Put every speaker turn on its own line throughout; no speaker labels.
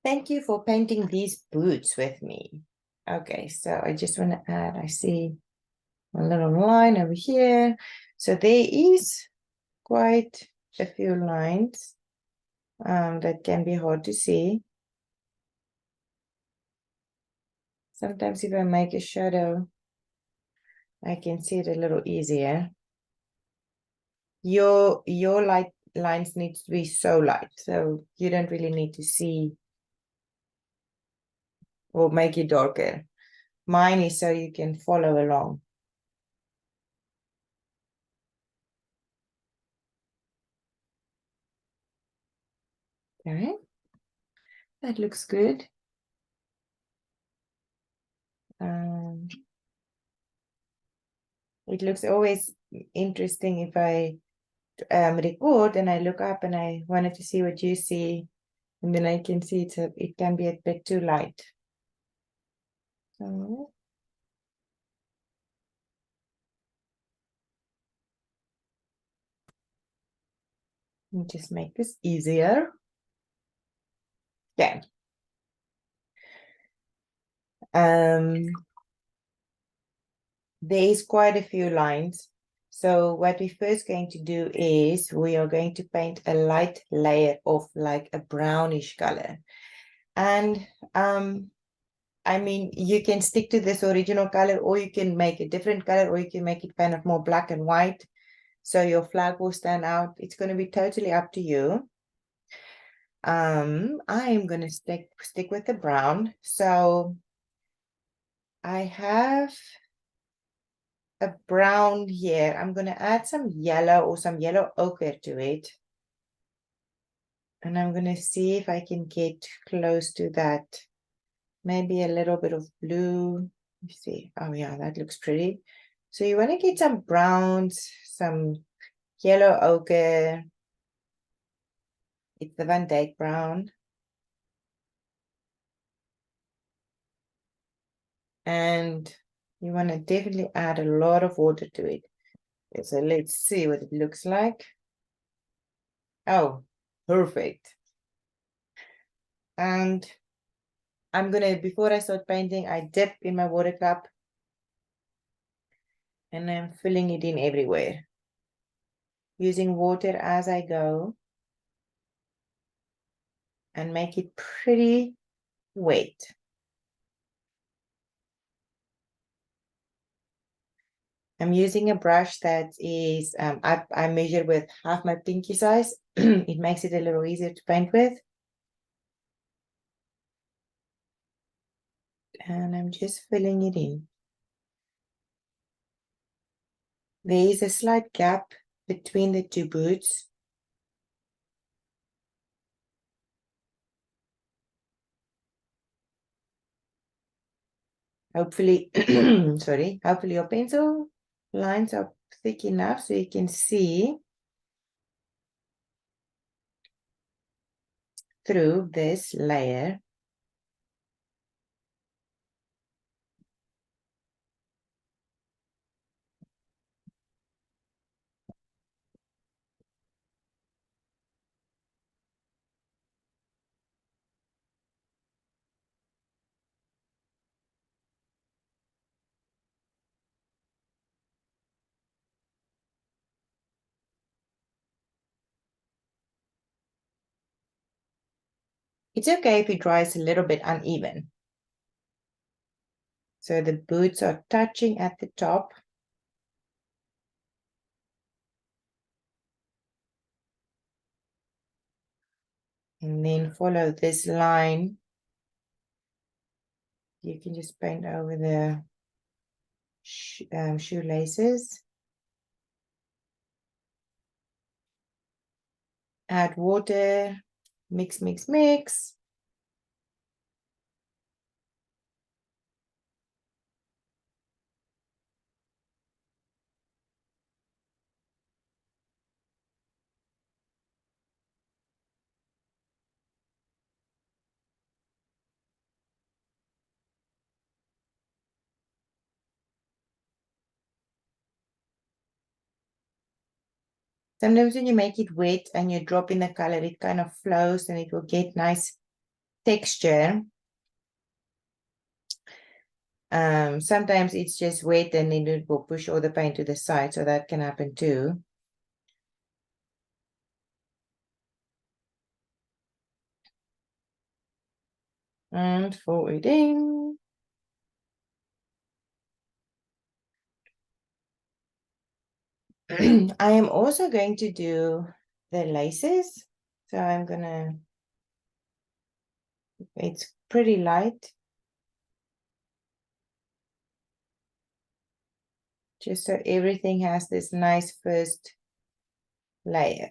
Thank you for painting these boots with me. Okay, so I just want to add, I see a little line over here. So there is quite a few lines that can be hard to see. Sometimes if I make a shadow, I can see it a little easier. Your light lines need to be so light, so you don't really need to see or make it darker. Mine is so you can follow along. Okay, that looks good. It looks always interesting if I record and I look up and I wanted to see what you see, and then I can see it can be a bit too light. So let me just make this easier. Okay. There is quite a few lines. So what we're first going to do is we are going to paint a light layer of like a brownish color. And I mean, you can stick to this original color, or you can make a different color, or you can make it kind of more black and white. So your flag will stand out. It's going to be totally up to you. I'm going to stick with the brown. So I have a brown here. I'm going to add some yellow or some yellow ochre to it. And I'm going to see if I can get close to that. Maybe a little bit of blue. Let me see. Oh yeah, that looks pretty. So you want to get some browns, some yellow ochre. It's the Van Dyke brown. And you want to definitely add a lot of water to it. So let's see what it looks like. Oh, perfect. And I'm gonna, before I start painting, I dip in my water cup and I'm filling it in everywhere. Using water as I go and make it pretty wet. I'm using a brush that is, I measure with half my pinky size. It makes it a little easier to paint with. And I'm just filling it in. There is a slight gap between the two boots. Hopefully, sorry, hopefully your pencil lines are thick enough so you can see through this layer. It's okay if it dries a little bit uneven. So the boots are touching at the top. And then follow this line. You can just paint over the shoelaces. Add water, mix, mix, mix. Sometimes when you make it wet and you drop in the color, it kind of flows and it will get nice texture. Sometimes it's just wet and then it will push all the paint to the side, so that can happen too. And forwarding. I am also going to do the laces. So I'm gonna, it's pretty light. Just so everything has this nice first layer.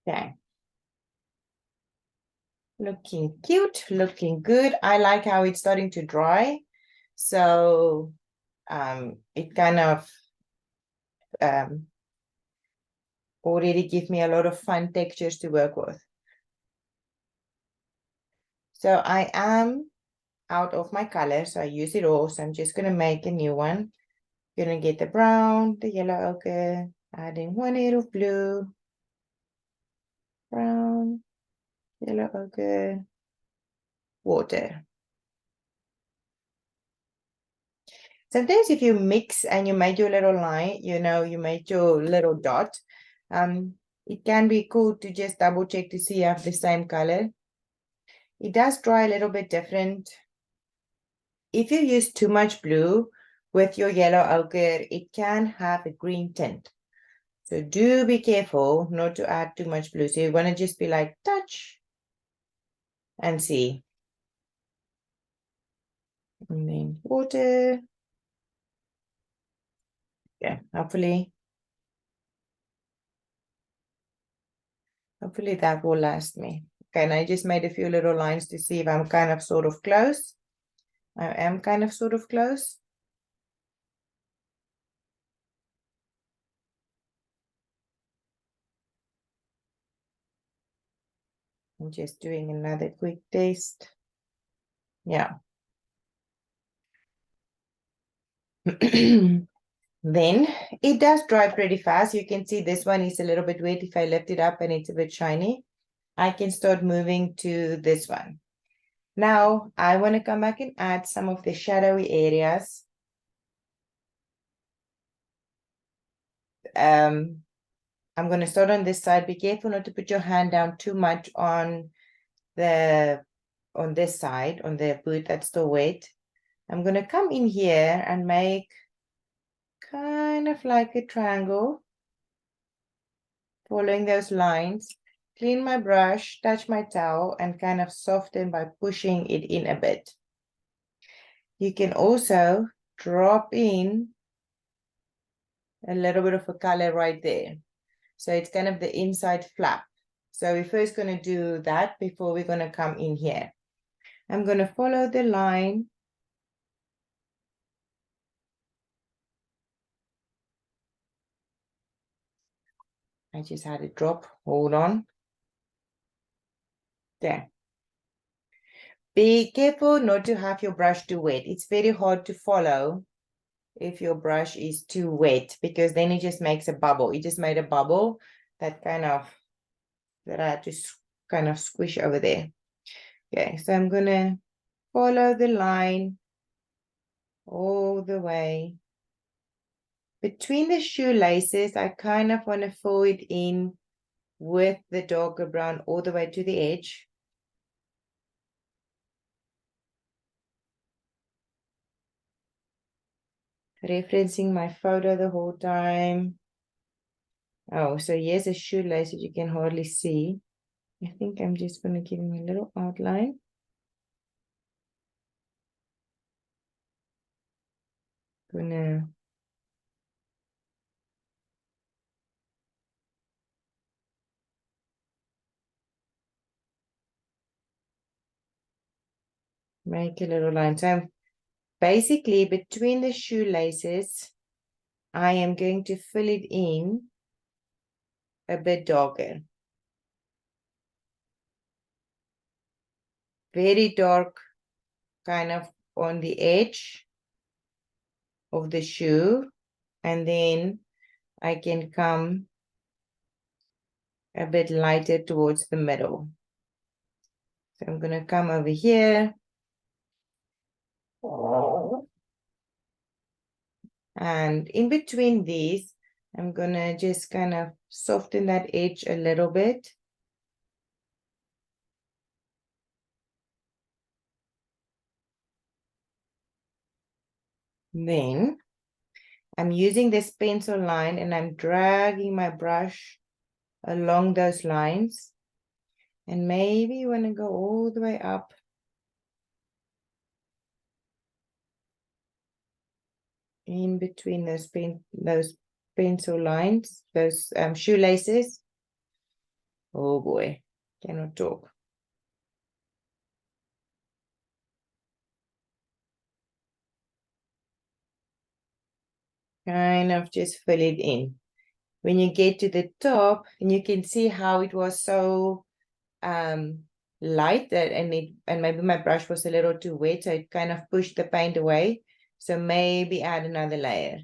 Okay. Looking cute, looking good. I like how it's starting to dry. So it kind of already give me a lot of fun textures to work with. So I am out of my color, so I use it all. So I'm just going to make a new one. Gonna get the brown, the yellow ochre, adding 1 aid of blue, brown, yellow ochre, water. Sometimes if you mix and you make your little line, you make your little dot, it can be cool to just double check to see you have the same color. It does dry a little bit different. If you use too much blue with your yellow ochre, it can have a green tint. So do be careful not to add too much blue. So you want to just be like, touch and see. And then water. Yeah, hopefully that will last me. Okay, and I just made a few little lines to see if I'm kind of sort of close. I am kind of sort of close. I'm just doing another quick test. Yeah. Then it does dry pretty fast. You can see this one is a little bit wet. If I lift it up and it's a bit shiny, I can start moving to this one. Now I want to come back and add some of the shadowy areas. I'm going to start on this side. Be careful not to put your hand down too much on this side, on the boot that's still wet. I'm going to come in here and make kind of like a triangle, following those lines. Clean my brush, touch my towel, and kind of soften by pushing it in a bit. You can also drop in a little bit of a color right there. So it's kind of the inside flap. So we're first going to do that before we're going to come in here. I'm going to follow the line. I just had it drop. Hold on. There. Be careful not to have your brush too wet. It's very hard to follow if your brush is too wet, because then it just makes a bubble. It just made a bubble that I had to kind of squish over there. Okay, so I'm going to follow the line all the way. Between the shoelaces, I kind of want to fill it in with the darker brown all the way to the edge. Referencing my photo the whole time. Oh, so here's a shoelace that you can hardly see. I think I'm just going to give him a little outline. Gonna make a little line. So basically between the shoelaces, I am going to fill it in a bit darker. very dark kind of on the edge of the shoe, and then I can come a bit lighter towards the middle. So I'm going to come over here. And in between these, I'm going to just kind of soften that edge a little bit. Then I'm using this pencil line and I'm dragging my brush along those lines. And maybe you want to go all the way up. In between those pencil lines, those shoelaces. Oh boy, cannot talk. Kind of just fill it in. When you get to the top, and you can see how it was so light that and maybe my brush was a little too wet, so it kind of pushed the paint away. So maybe add another layer.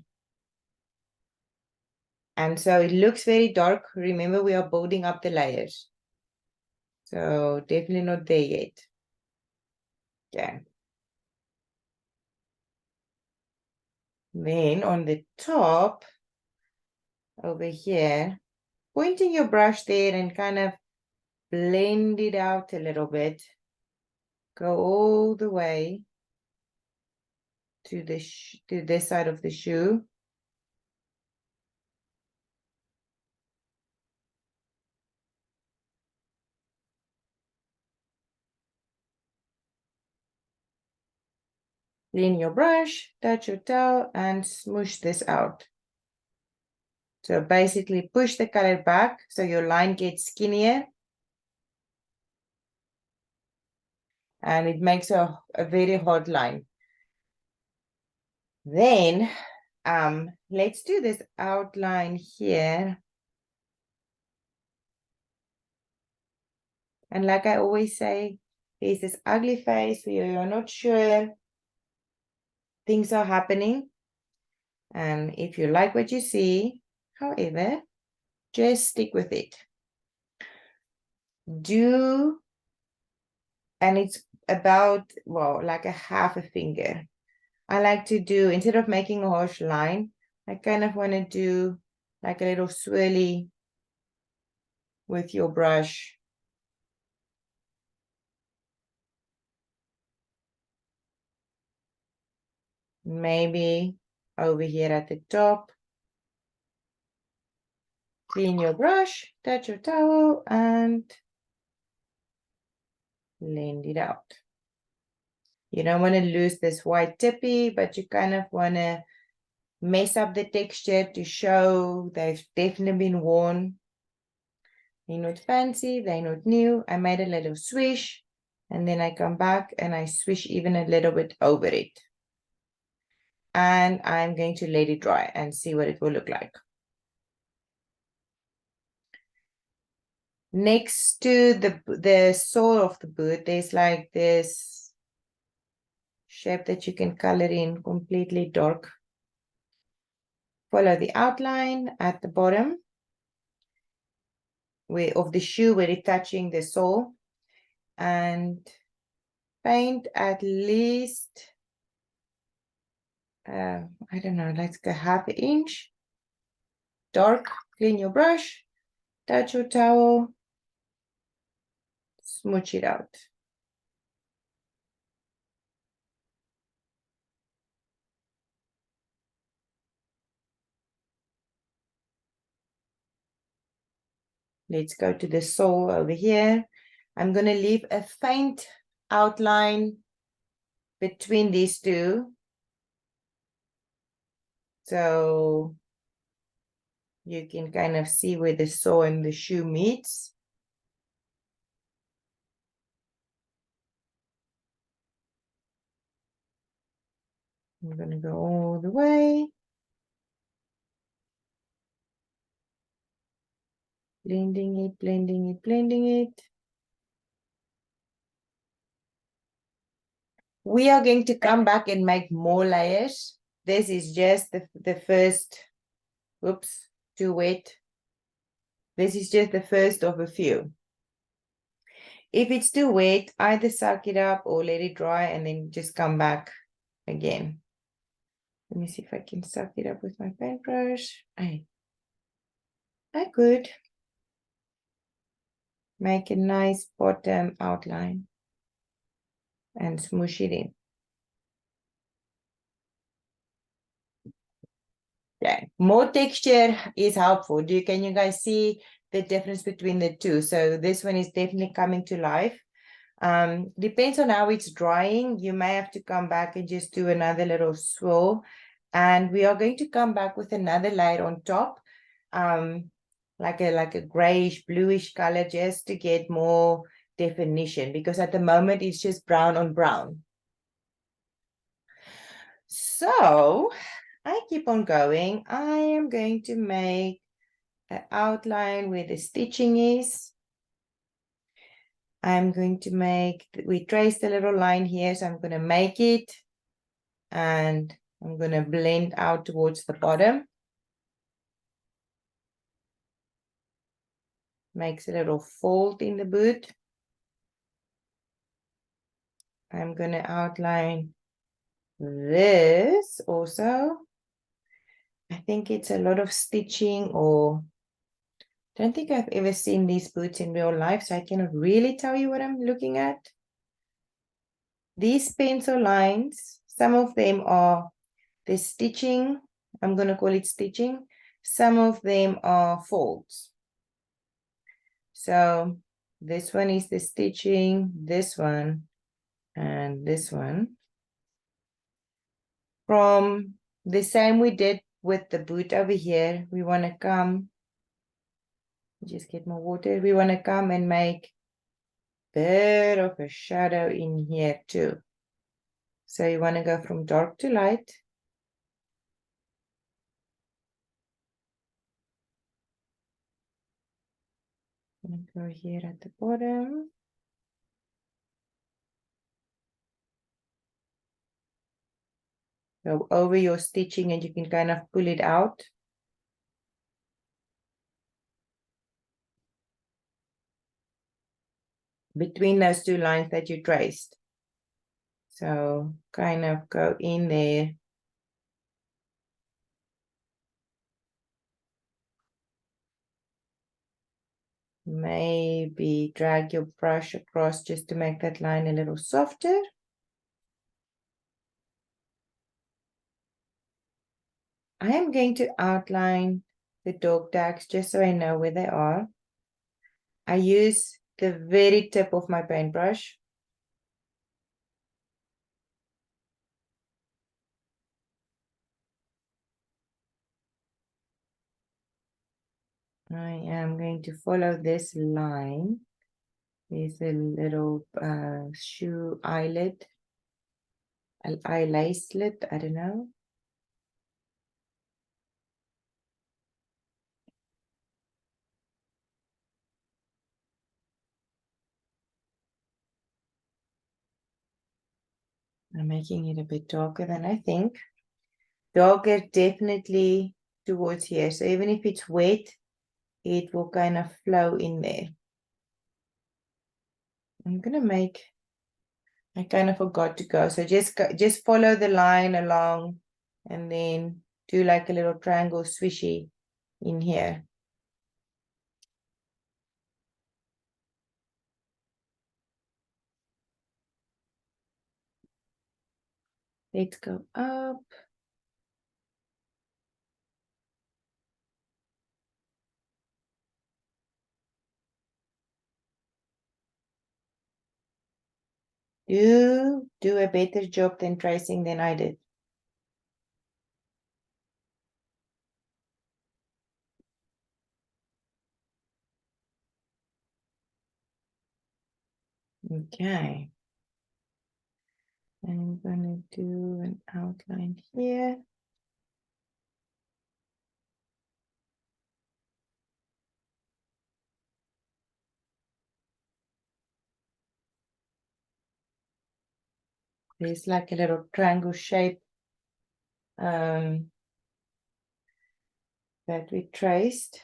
And so it looks very dark. Remember, we are building up the layers. So definitely not there yet. Okay. Then on the top, over here, pointing your brush there and kind of blend it out a little bit. Go all the way to this side of the shoe. Clean your brush, touch your towel, and smoosh this out. So basically push the color back so your line gets skinnier. And it makes a very hard line. Then let's do this outline here. And like I always say, there's this ugly face where you're not sure things are happening. And if you like what you see, however, just stick with it. And it's about, well, like a half a finger. I like to do, instead of making a harsh line, I kind of want to do like a little swirly with your brush. Maybe over here at the top. Clean your brush, touch your towel, and blend it out. You don't want to lose this white tippy, but you kind of want to mess up the texture to show they've definitely been worn. They're not fancy, they're not new. I made a little swish, and then I come back and I swish even a little bit over it. And I'm going to let it dry and see what it will look like. Next to the sole of the boot, there's like this shape that you can color in completely dark. Follow the outline at the bottom of the shoe where it's touching the sole, and paint at least I don't know, like a half inch dark. Clean your brush, touch your towel, smooch it out. Let's go to the sole over here. I'm going to leave a faint outline between these two. So you can kind of see where the sole and the shoe meets. I'm going to go all the way. Blending it, blending it, blending it. We are going to come back and make more layers. This is just the first, oops, too wet. This is just the first of a few. If it's too wet, either suck it up or let it dry and then just come back again. Let me see if I can suck it up with my paintbrush. I could make a nice bottom outline and smoosh it in. Okay, more texture is helpful. Can you guys see the difference between the two? So this one is definitely coming to life. Depends on how it's drying. You may have to come back and just do another little swirl. And we are going to come back with another layer on top. Like a grayish, bluish color just to get more definition, because at the moment it's just brown on brown. So I keep on going. I am going to make an outline where the stitching is. I'm going to make, we traced a little line here, so I'm going to make it and I'm going to blend out towards the bottom. Makes a little fold in the boot. I'm going to outline this also. I think it's a lot of stitching, or I don't think I've ever seen these boots in real life, so I cannot really tell you what I'm looking at. These pencil lines, some of them are the stitching. I'm going to call it stitching. Some of them are folds. So this one is the stitching, this one, and this one. From the same we did with the boot over here, we want to come, just get more water. We want to come and make a bit of a shadow in here too. So you want to go from dark to light. I'm going to go here at the bottom. Go over your stitching and you can kind of pull it out. Between those two lines that you traced. So kind of go in there. Maybe drag your brush across just to make that line a little softer. I am going to outline the dog tags just so I know where they are. I use the very tip of my paintbrush. I am going to follow this line. There's a little shoe eyelid, eyelaslet, I don't know. I'm making it a bit darker than I think. Darker definitely towards here. So even if it's wet, it will kind of flow in there. I'm gonna make, I kind of forgot to go. So just follow the line along and then do like a little triangle swishy in here. Let's go up. Do a better job than tracing than I did. Okay. I'm gonna do an outline here. There's like a little triangle shape that we traced.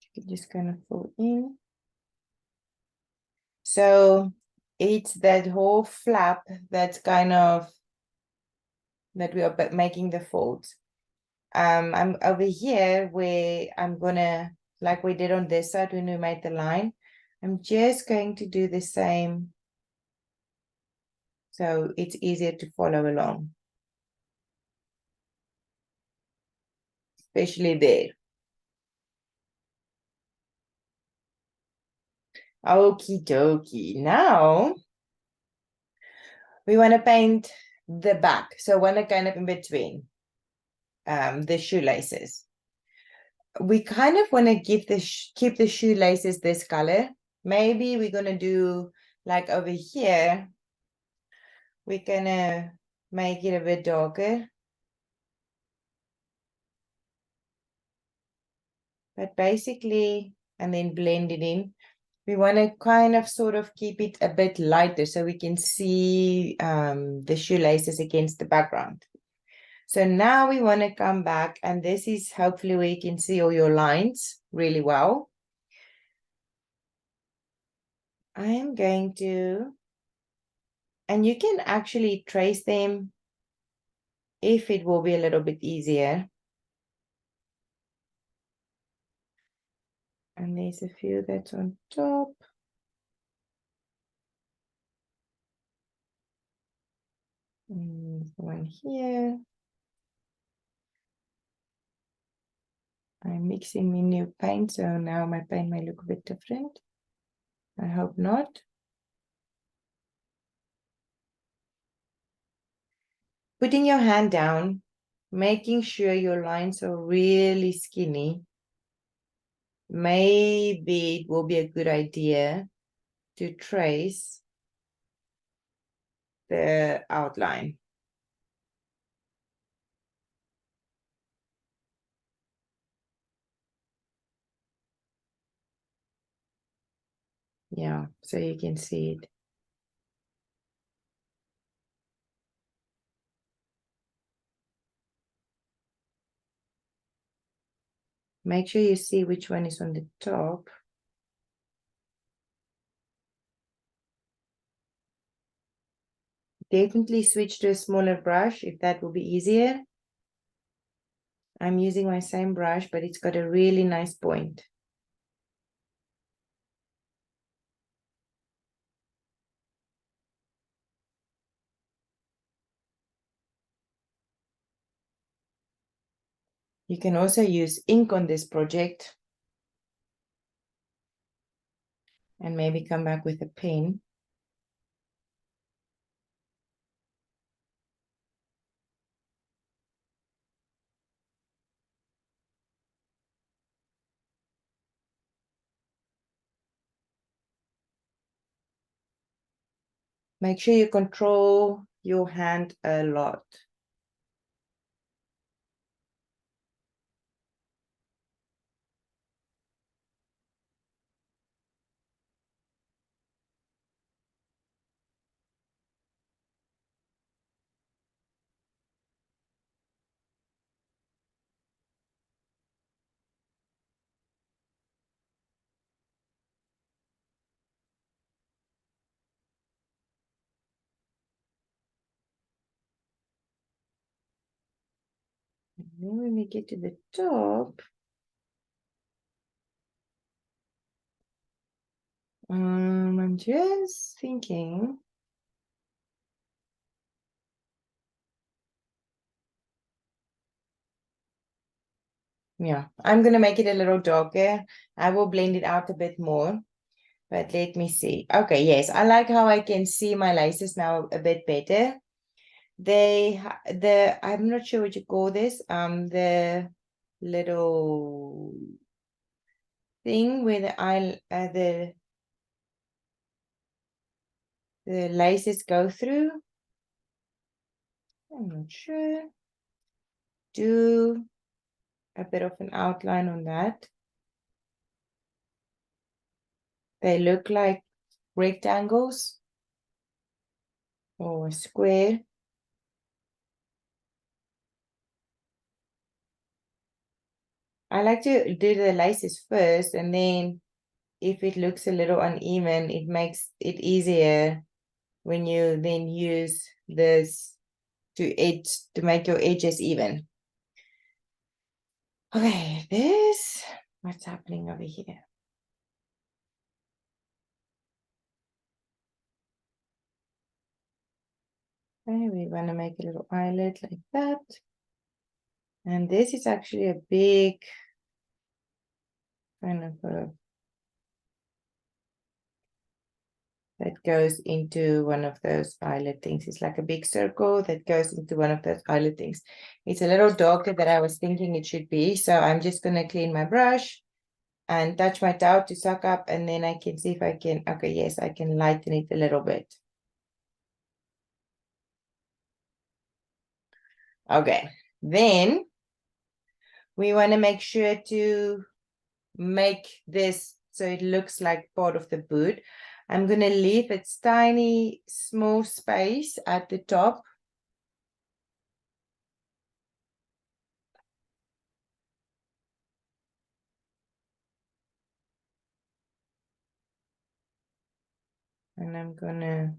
You can just kind of fill in. So it's that whole flap that's kind of that we are making the folds. I'm over here where I'm gonna, like we did on this side when we made the line, I'm just going to do the same so it's easier to follow along, especially there. Okie dokie. Now we want to paint the back, so one kind of in between the shoelaces. We kind of want to give keep the shoelaces this color. Maybe we're gonna do like over here, we're gonna make it a bit darker. But basically, and then blend it in. We want to kind of sort of keep it a bit lighter so we can see the shoelaces against the background. So now we want to come back, and this is hopefully where you can see all your lines really well. I am going to, and you can actually trace them if it will be a little bit easier. And there's a few that's on top. One here. I'm mixing in new paint, so now my paint may look a bit different. I hope not. Putting your hand down, making sure your lines are really skinny. Maybe it will be a good idea to trace the outline. Yeah, so you can see it. Make sure you see which one is on the top. Definitely switch to a smaller brush if that will be easier. I'm using my same brush, but it's got a really nice point. You can also use ink on this project and maybe come back with a pen. Make sure you control your hand a lot. And then when we get to the top, I'm just thinking. Yeah, I'm gonna make it a little darker. I will blend it out a bit more, but let me see. Okay, yes, I like how I can see my laces now a bit better. I'm not sure what you call this, the little thing where the laces go through. I'm not sure. Do a bit of an outline on that. They look like rectangles. or a square. I like to do the laces first, and then if it looks a little uneven, it makes it easier when you then use this to make your edges even. Okay, what's happening over here? Okay, we want to make a little eyelet like that. And this is actually a big kind of that goes into one of those eyelet things. It's like a big circle that goes into one of those eyelet things. It's a little darker than I was thinking it should be. So I'm just going to clean my brush and touch my towel to suck up, and then I can see if I can, okay, yes, I can lighten it a little bit. Okay, then we want to make sure to make this so it looks like part of the boot. I'm going to leave its tiny small space at the top. And I'm going to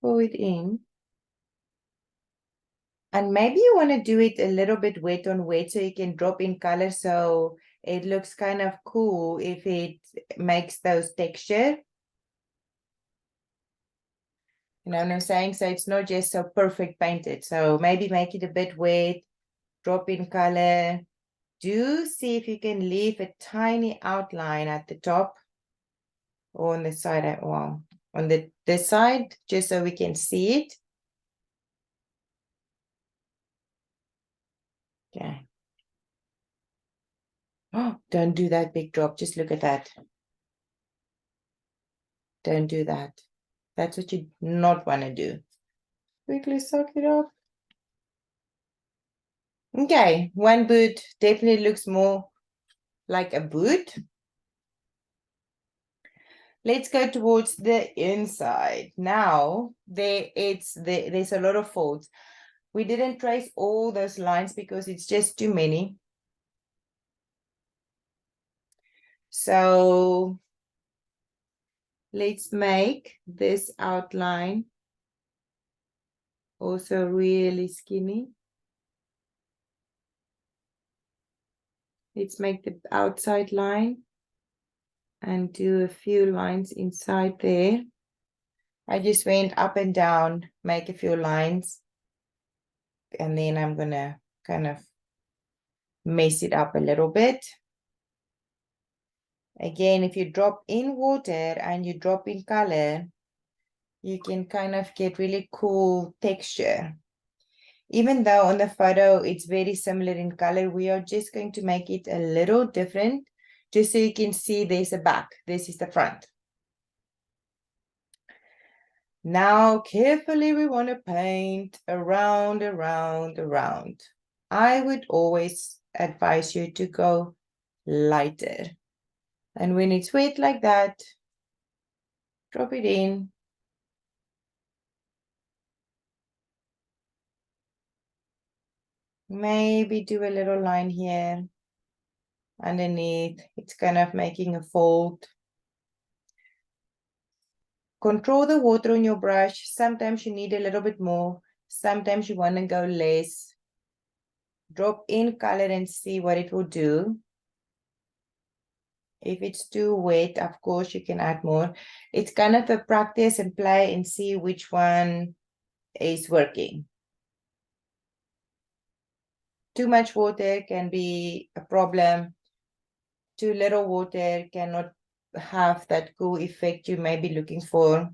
pull it in. And maybe you want to do it a little bit wet on wet so you can drop in color so it looks kind of cool if it makes those texture. You know what I'm saying? So it's not just so perfect painted. So maybe make it a bit wet, drop in color. Do see if you can leave a tiny outline at the top or on the side, well, on the side, just so we can see it. Okay. Oh, don't do that big drop. Just look at that. Don't do that. That's what you not want to do. Quickly suck it up. Okay, one boot definitely looks more like a boot. Let's go towards the inside. Now, there's a lot of folds. We didn't trace all those lines because it's just too many. So let's make this outline also really skinny. Let's make the outside line and do a few lines inside there. I just went up and down, make a few lines, and then I'm gonna kind of mess it up a little bit. Again, if you drop in water and you drop in color, you can kind of get really cool texture. Even though on the photo it's very similar in color, we are just going to make it a little different, just so you can see there's a back. This is the front. Now, carefully, we want to paint around. I would always advise you to go lighter. And when it's wet like that, drop it in. Maybe do a little line here underneath. It's kind of making a fold. Control the water on your brush. Sometimes you need a little bit more. Sometimes you want to go less. Drop in color and see what it will do. If it's too wet, of course, you can add more. It's kind of a practice and play and see which one is working. Too much water can be a problem. Too little water cannot have that cool effect you may be looking for.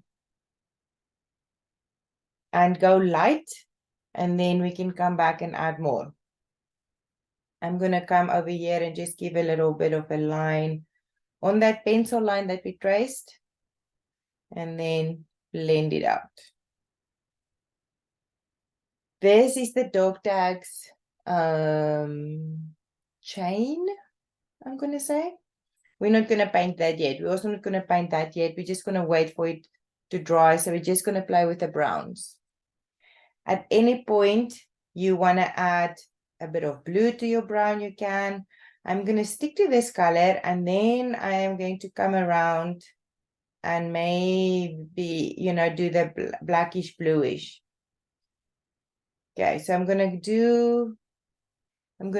And go light, and then we can come back and add more. I'm going to come over here and just give a little bit of a line on that pencil line that we traced, and then blend it out. This is the dog tags chain, I'm going to say. We're not going to paint that yet. We're also not going to paint that yet. We're just going to wait for it to dry. So we're just going to play with the browns. At any point you want to add a bit of blue to your brown, you can. I'm going to stick to this color, and then I am going to come around and maybe, you know, do the blackish bluish. Okay, so I'm going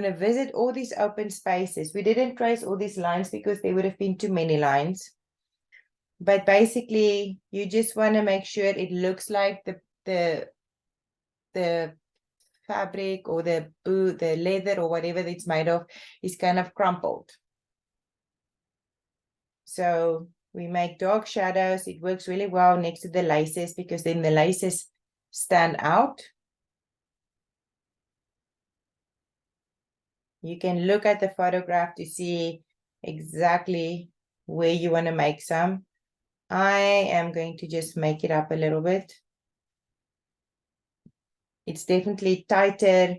to visit all these open spaces. We didn't trace all these lines because there would have been too many lines. But basically, you just want to make sure it looks like the fabric or the leather or whatever it's made of is kind of crumpled. So we make dark shadows. It works really well next to the laces because then the laces stand out. You can look at the photograph to see exactly where you want to make some. I am going to just make it up a little bit. It's definitely tighter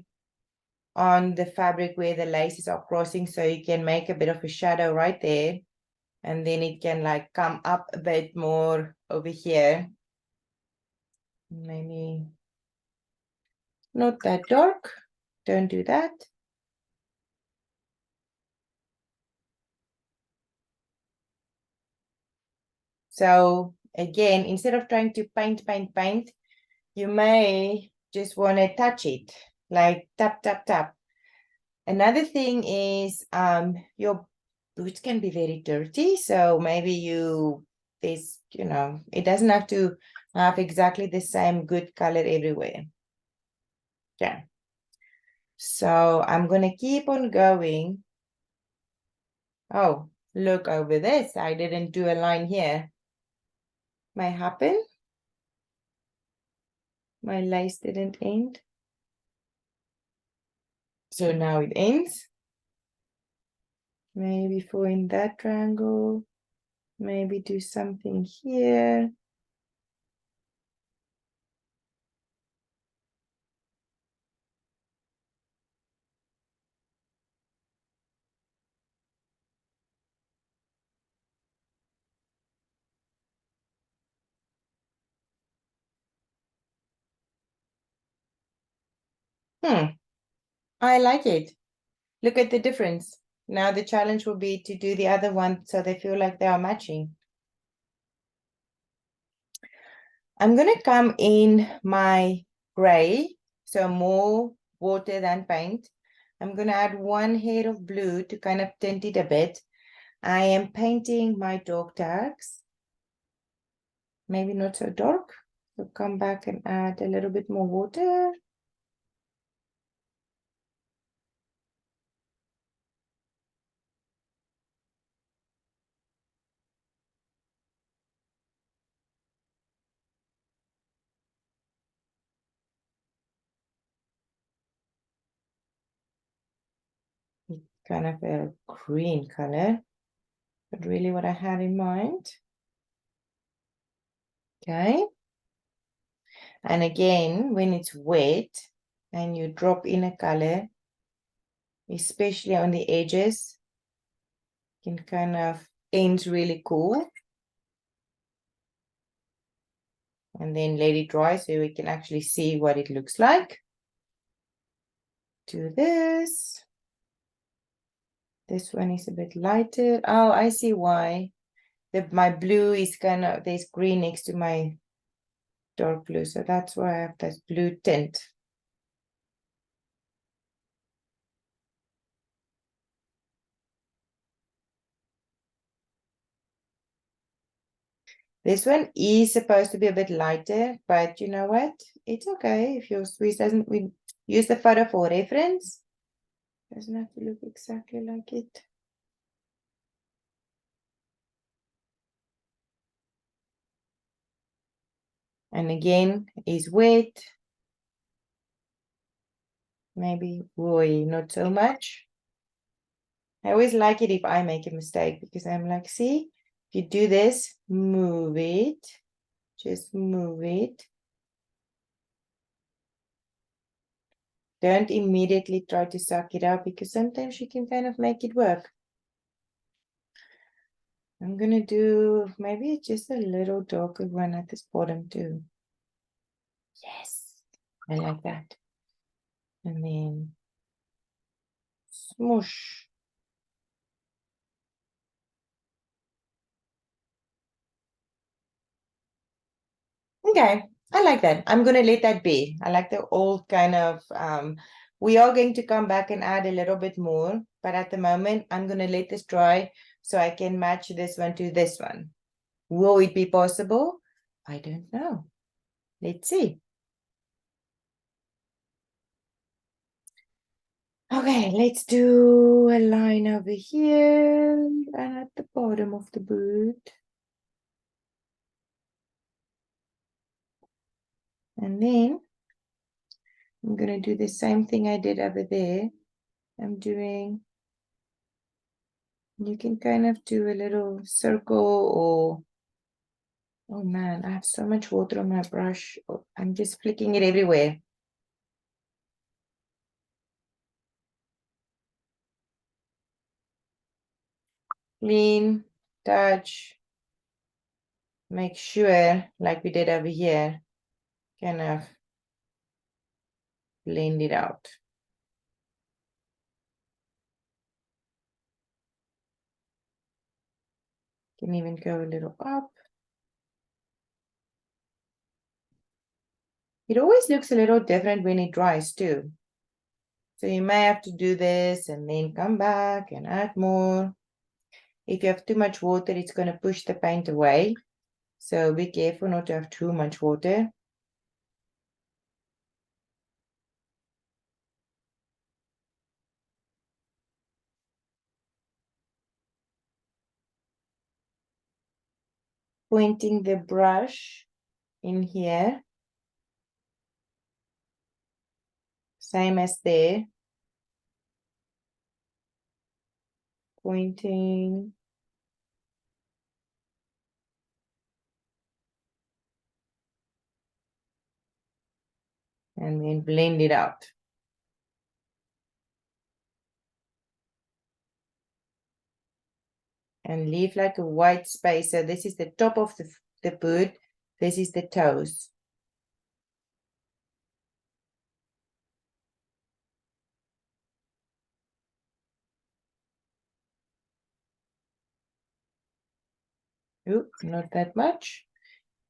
on the fabric where the laces are crossing, so you can make a bit of a shadow right there, and then it can like come up a bit more over here. Maybe not that dark. Don't do that. So again, instead of trying to paint, you may just want to touch it, like tap, tap, tap. Another thing is your boots can be very dirty, so maybe you know, it doesn't have to have exactly the same good color everywhere. Okay. So I'm going to keep on going. Oh, look over this. I didn't do a line here. May happen. My lace didn't end. So now it ends. Maybe for in that triangle. Maybe do something here. I like it. Look at the difference. Now the challenge will be to do the other one so they feel like they are matching. I'm going to come in my gray, so more water than paint. I'm going to add one hair of blue to kind of tint it a bit. I am painting my dog tags. Maybe not so dark. So come back and add a little bit more water. Kind of a green color, but really what I had in mind. Okay. And again, when it's wet and you drop in a color, especially on the edges, can kind of ends really cool. And then let it dry so we can actually see what it looks like. Do this. This one is a bit lighter. Oh, I see why. My blue is kind of, there's green next to my dark blue. So that's why I have this blue tint. This one is supposed to be a bit lighter, but you know what? It's okay if your Swiss doesn't, we use the photo for reference. Doesn't have to look exactly like it. And again, is wet. Maybe, boy, not so much. I always like it if I make a mistake because I'm like, see, if you do this, move it. Just move it. Don't immediately try to suck it up because sometimes you can kind of make it work. I'm gonna do maybe just a little darker one at this bottom too. Yes, I like that. And then smoosh. Okay, I like that. I'm gonna let that be. I like the old kind of we are going to come back and add a little bit more, but at the moment I'm gonna let this dry so I can match this one to this one. Will it be possible? I don't know. Let's see. Okay, let's do a line over here and at the bottom of the boot. And then I'm going to do the same thing I did over there. I'm doing, you can kind of do a little circle or, oh man, I have so much water on my brush. Oh, I'm just flicking it everywhere. Clean, touch, make sure, like we did over here, kind of blend it out. Can even go a little up. It always looks a little different when it dries too. So you may have to do this and then come back and add more. If you have too much water, it's going to push the paint away. So be careful not to have too much water. Pointing the brush in here. Same as there. Pointing. And then blend it out. And leave like a white space. So this is the top of the boot. This is the toes. Ooh, not that much.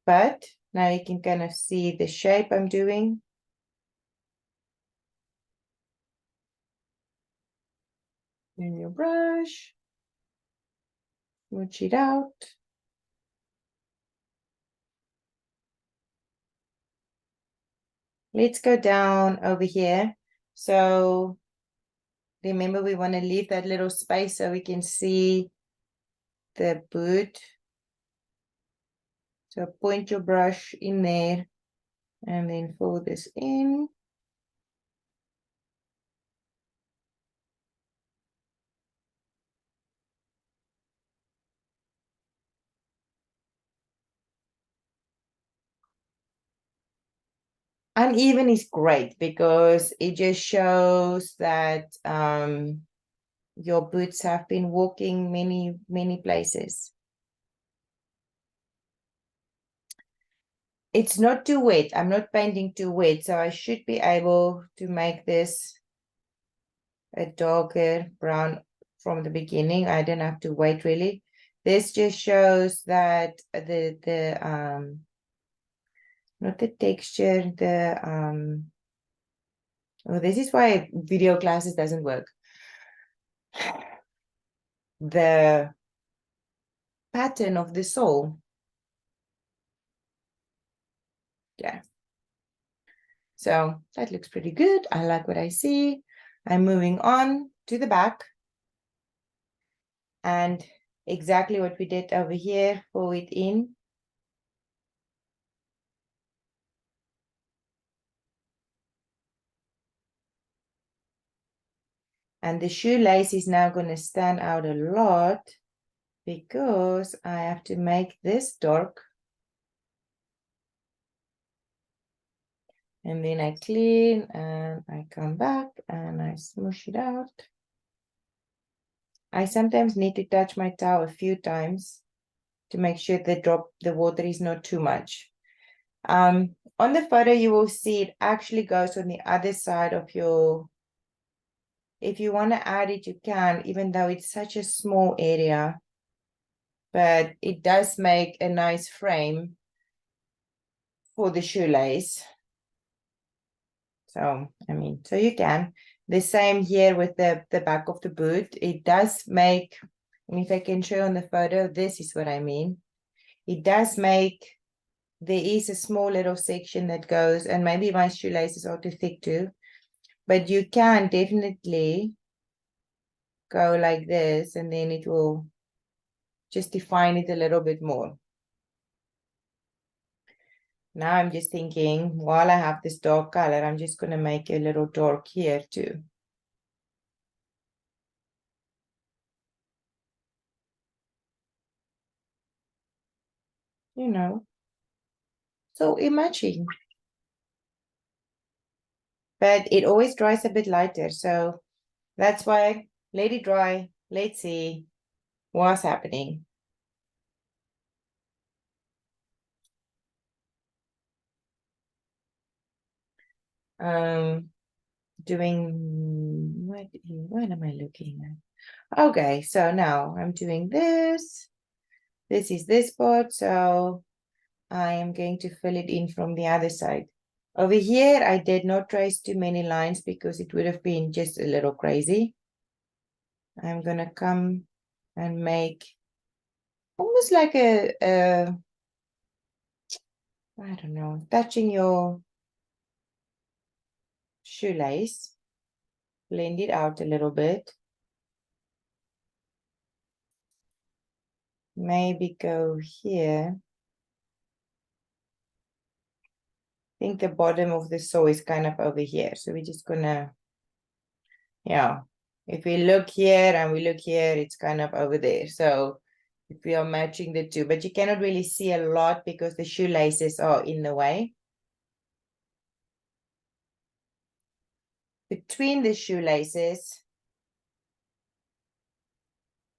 But now you can kind of see the shape I'm doing. In your brush. Smooch it out. Let's go down over here. So remember, we want to leave that little space so we can see the boot. So point your brush in there and then fold this in. Uneven is great because it just shows that your boots have been walking many places. It's not too wet. I'm not painting too wet, so I should be able to make this a darker brown from the beginning. I don't have to wait really. This just shows that the not the texture, oh, this is why video classes doesn't work. The pattern of the sole. Yeah. So that looks pretty good. I like what I see. I'm moving on to the back. And exactly what we did over here, pull it in. And the shoelace is now going to stand out a lot because I have to make this dark. And then I clean and I come back and I smoosh it out. I sometimes need to touch my towel a few times to make sure the water is not too much. On the photo, you will see it actually goes on the other side of your, if you want to add it, you can, even though it's such a small area, but it does make a nice frame for the shoelace. So, I mean, so you can. The same here with the back of the boot. It does make, and if I can show on the photo, this is what I mean. It does make, there is a small little section that goes, and maybe my shoelaces are too thick too, but you can definitely go like this, and then it will just define it a little bit more. Now I'm just thinking, while I have this dark color, I'm just going to make a little dark here too. You know, so imagine. But it always dries a bit lighter, so that's why let it dry. Let's see what's happening. Doing what am I looking at? Okay, so now I'm doing this. This is this part, so I am going to fill it in from the other side. Over here, I did not trace too many lines because it would have been just a little crazy. I'm gonna come and make almost like I don't know, touching your shoelace. Blend it out a little bit. Maybe go here. I think the bottom of the saw is kind of over here. So we're just gonna, yeah. If we look here and we look here, it's kind of over there. So if we are matching the two, but you cannot really see a lot because the shoelaces are in the way. Between the shoelaces,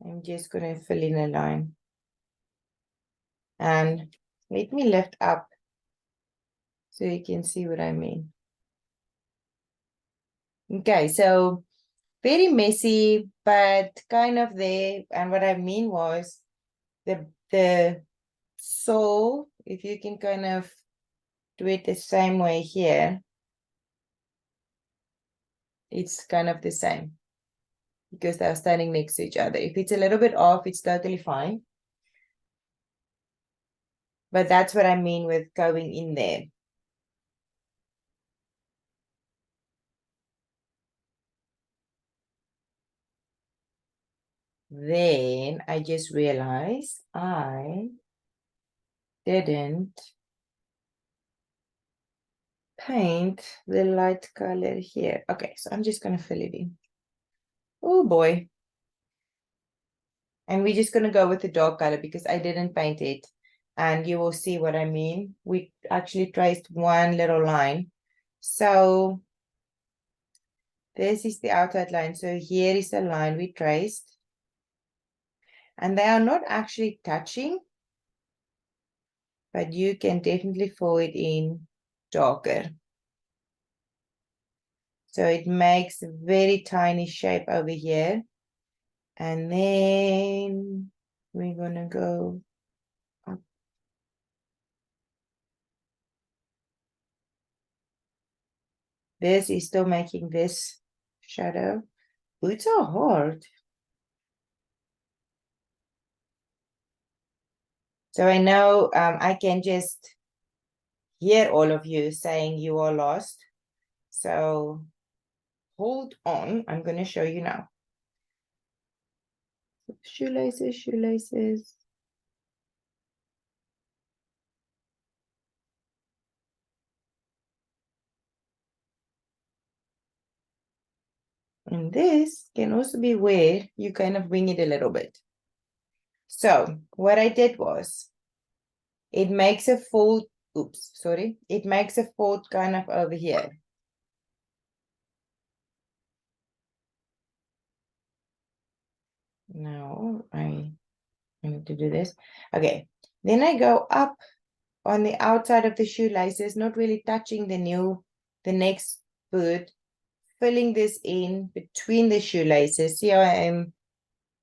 I'm just gonna fill in a line. And let me lift up so you can see what I mean. Okay, so very messy, but kind of there. And what I mean was the sole, if you can kind of do it the same way here, it's kind of the same because they're standing next to each other. If it's a little bit off, it's totally fine. But that's what I mean with going in there. Then I just realized I didn't paint the light color here. Okay, so I'm just going to fill it in. Oh boy. And we're just going to go with the dark color because I didn't paint it. And you will see what I mean. We actually traced one little line. So this is the outside line. So here is the line we traced. And they are not actually touching, but you can definitely fill it in darker. So it makes a very tiny shape over here. And then we're going to go up. This is still making this shadow. Boots are hard. So I know I can just hear all of you saying you are lost. So hold on. I'm going to show you now. Shoelaces, shoelaces. And this can also be where you kind of wing it a little bit. So what I did was, it makes a fold, it makes a fold kind of over here. No, I need to do this. Okay, then I go up on the outside of the shoelaces, not really touching the next foot, filling this in between the shoelaces. See how I am,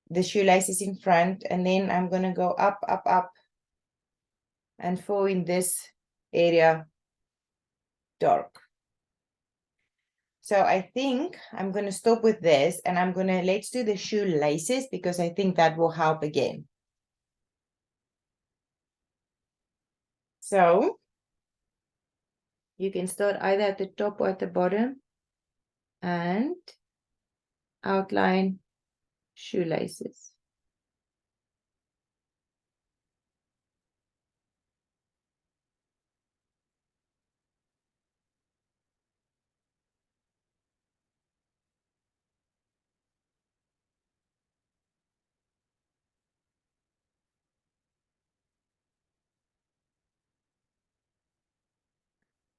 the shoelaces in front, and then I'm gonna go up, up, up, and fill in this area dark. So I think I'm gonna stop with this, and let's do the shoelaces because I think that will help again. So you can start either at the top or at the bottom and outline shoelaces.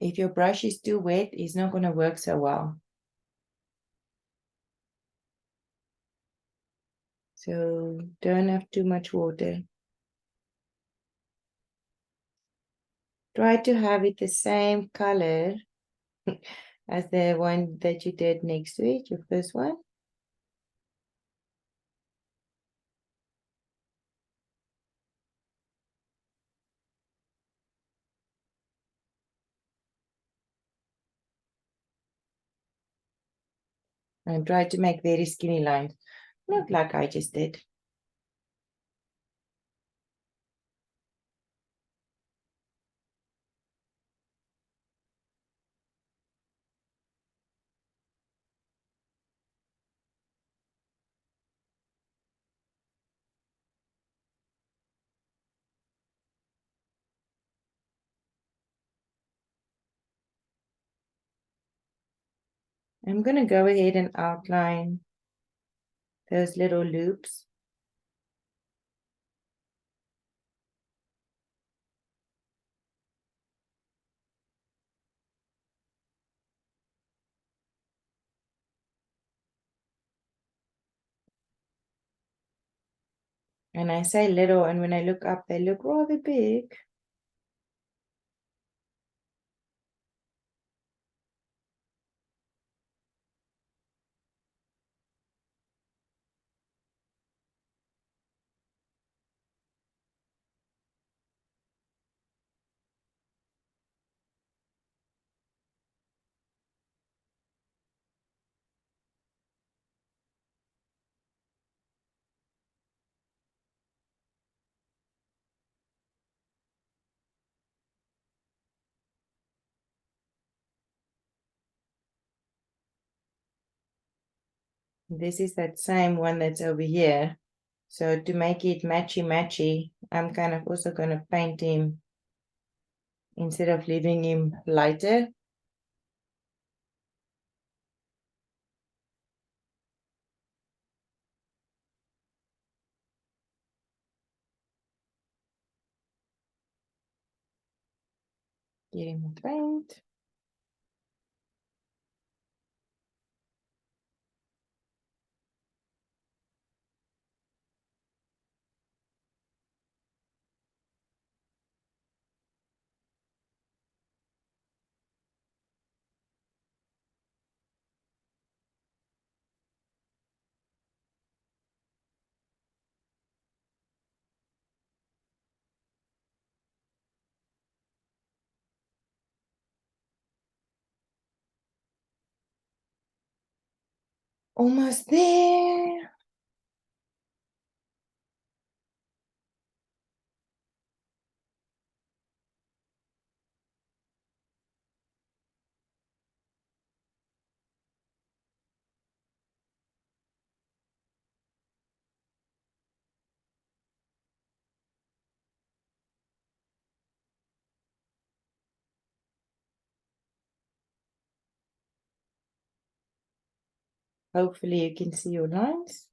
If your brush is too wet, it's not going to work so well. So don't have too much water. Try to have it the same color as the one that you did next to it, your first one. And try to make very skinny lines, not like I just did. I'm going to go ahead and outline those little loops. And I say little, and when I look up, they look rather big. This is that same one that's over here. So to make it matchy, I'm kind of also going to paint him instead of leaving him lighter. Get him paint. Almost there. Hopefully you can see your lines.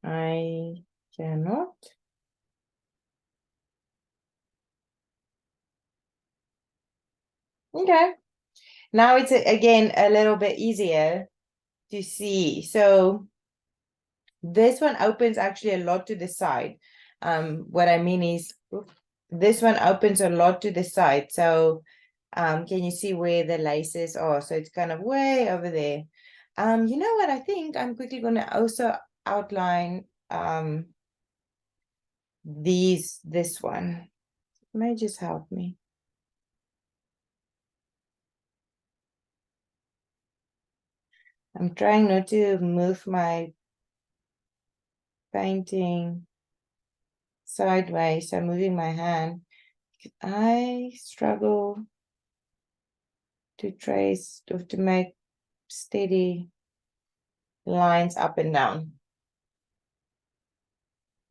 I cannot. Okay. Now it's again a little bit easier to see. So This one opens actually a lot to the side. What I mean is this one opens a lot to the side. So can you see where the laces are? So it's kind of way over there. You know what? I think I'm quickly going to also outline this one. It may just help me. I'm trying not to move my painting sideways. I'm moving my hand. I struggle to trace or to make steady lines up and down.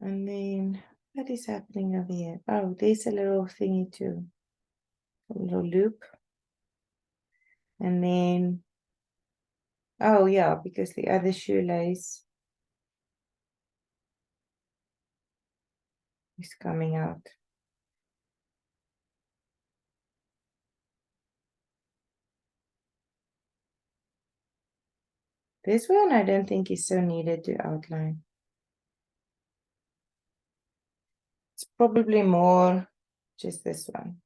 And then what is happening over here? Oh, there's a little thingy too. A little loop. And then, oh yeah, because the other shoelace is coming out. This one I don't think is so needed to outline. It's probably more just this one.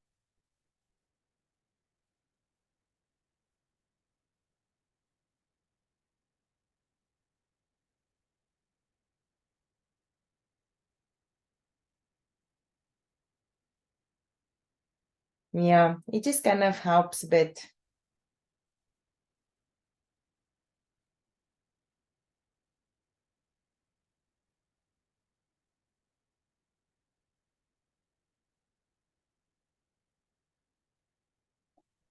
Yeah, it just kind of helps a bit.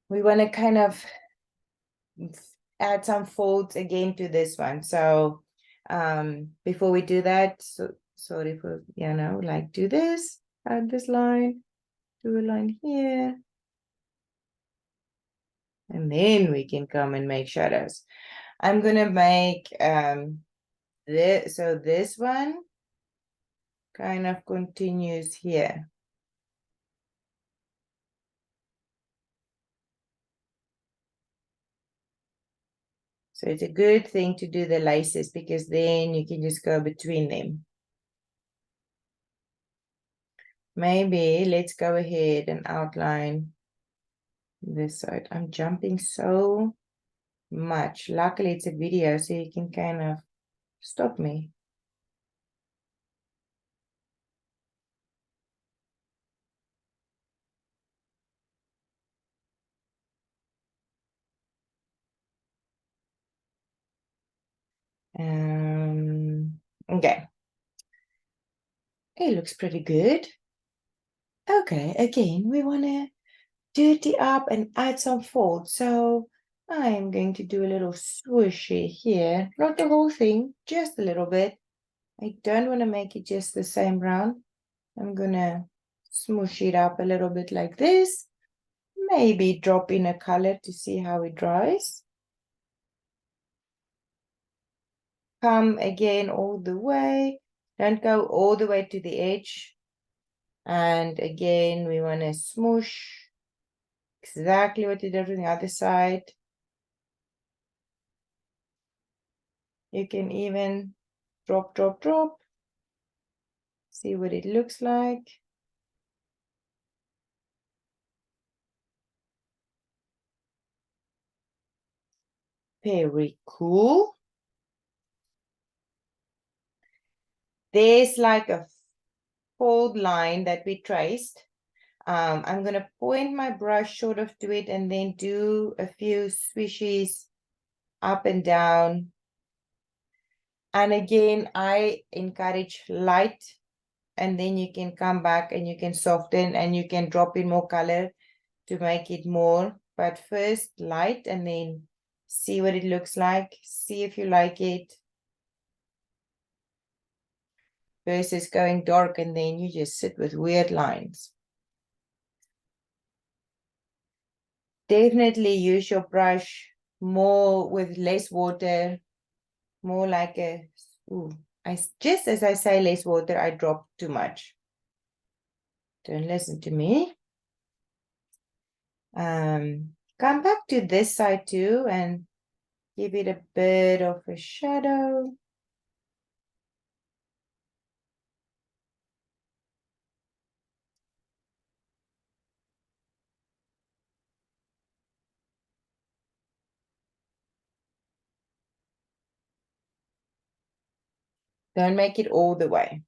We want to kind of add some folds again to this one. So before we do that, so sorry for, like do this, add this line, do a line here. And then we can come and make shadows. I'm gonna make this, so this one kind of continues here. So it's a good thing to do the laces because then you can just go between them. Maybe let's go ahead and outline this side. I'm jumping so much. Luckily it's a video, so you can kind of stop me. Okay. It looks pretty good. Okay, again, we want to dirty up and add some folds. So I'm going to do a little swooshy here. Not the whole thing, just a little bit. I don't want to make it just the same round. I'm gonna smoosh it up a little bit like this. Maybe drop in a color to see how it dries. Come again all the way. Don't go all the way to the edge. And again, we want to smoosh exactly what you did on the other side. You can even drop, drop, drop. See what it looks like. Very cool. There's like a fold line that we traced. I'm going to point my brush sort of to it and then do a few swishes up and down. And again, I encourage light, and then you can come back and you can soften and you can drop in more color to make it more. But first light and then see what it looks like. See if you like it. Versus going dark and then you just sit with weird lines. Definitely use your brush more with less water, more like a, just as I say less water, I drop too much. Don't listen to me. Come back to this side too and give it a bit of a shadow. Don't make it all the way.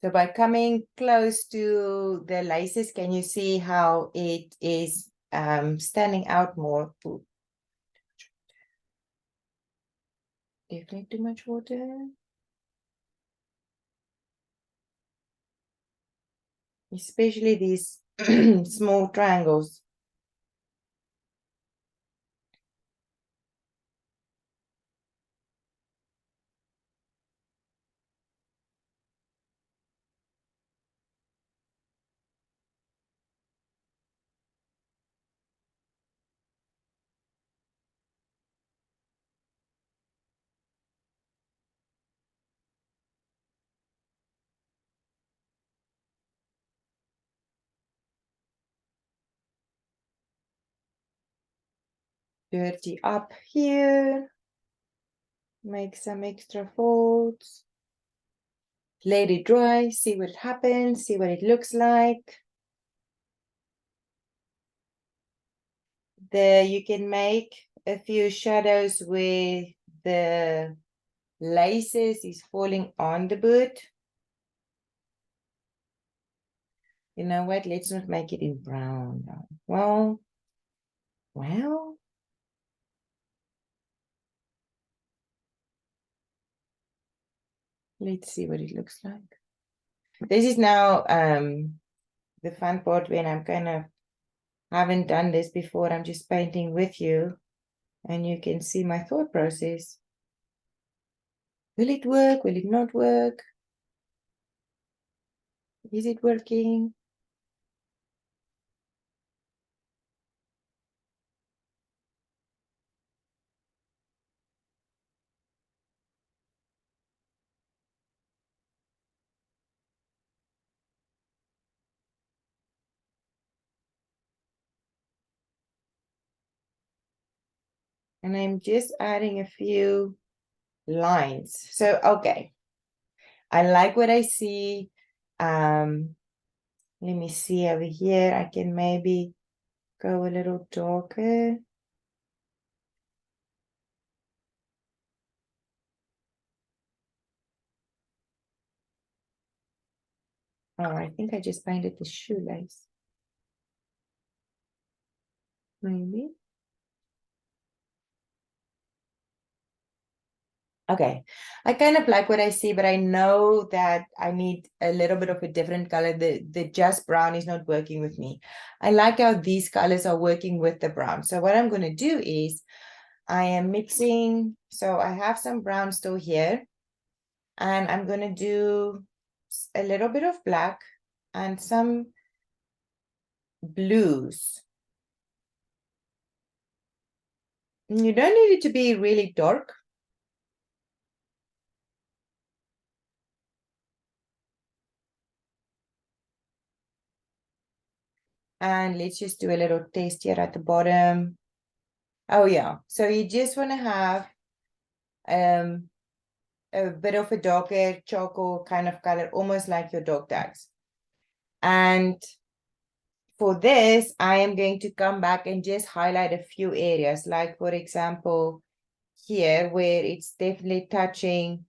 So by coming close to the laces, can you see how it is standing out more? Ooh. Definitely too much water. Especially these small triangles. Dirty up here. Make some extra folds. Let it dry, see what happens, see what it looks like. There you can make a few shadows where the laces is falling on the boot. You know what? Let's not make it in brown now. Well, let's see what it looks like. This is now the fun part when I'm kind of haven't done this before. I'm just painting with you and you can see my thought process. Will it work? Will it not work? Is it working? And I'm just adding a few lines. So, okay. I like what I see. Let me see over here. I can maybe go a little darker. Oh, I think I just painted the shoelace. Maybe. Okay, I kind of like what I see, but I know that I need a little bit of a different color. The just brown is not working with me. I like how these colors are working with the brown. So what I'm going to do is I am mixing. So I have some brown still here. And I'm going to do a little bit of black and some blues. You don't need it to be really dark. And let's just do a little test here at the bottom. Oh yeah, so you just want to have a bit of a darker charcoal kind of color, almost like your dog tags. And for this, I am going to come back and just highlight a few areas, like for example, here where it's definitely touching,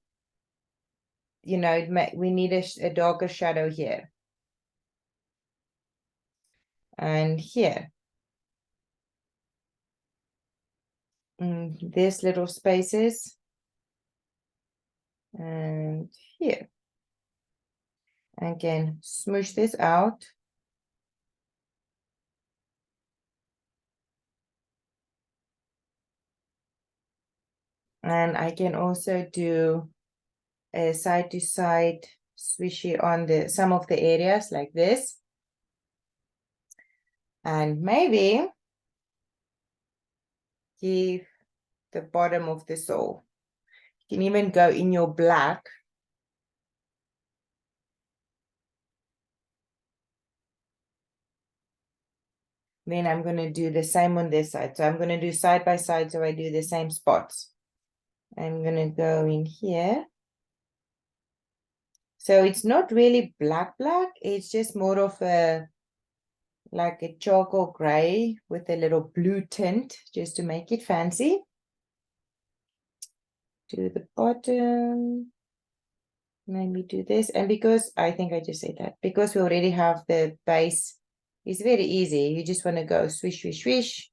you know, we need a darker shadow here. And here. These little spaces. And here. Again, smoosh this out. And I can also do a side to side swishy on some of the areas like this. And maybe give the bottom of the sole. You can even go in your black Then I'm going to do the same on this side. So I'm going to do side by side so I do the same spots. I'm going to go in here. So it's not really black, it's just more of a, like a charcoal gray with a little blue tint, just to make it fancy. To the bottom, maybe do this. And because, I think I just said that, because we already have the base, it's very easy. You just want to go swish, swish, swish.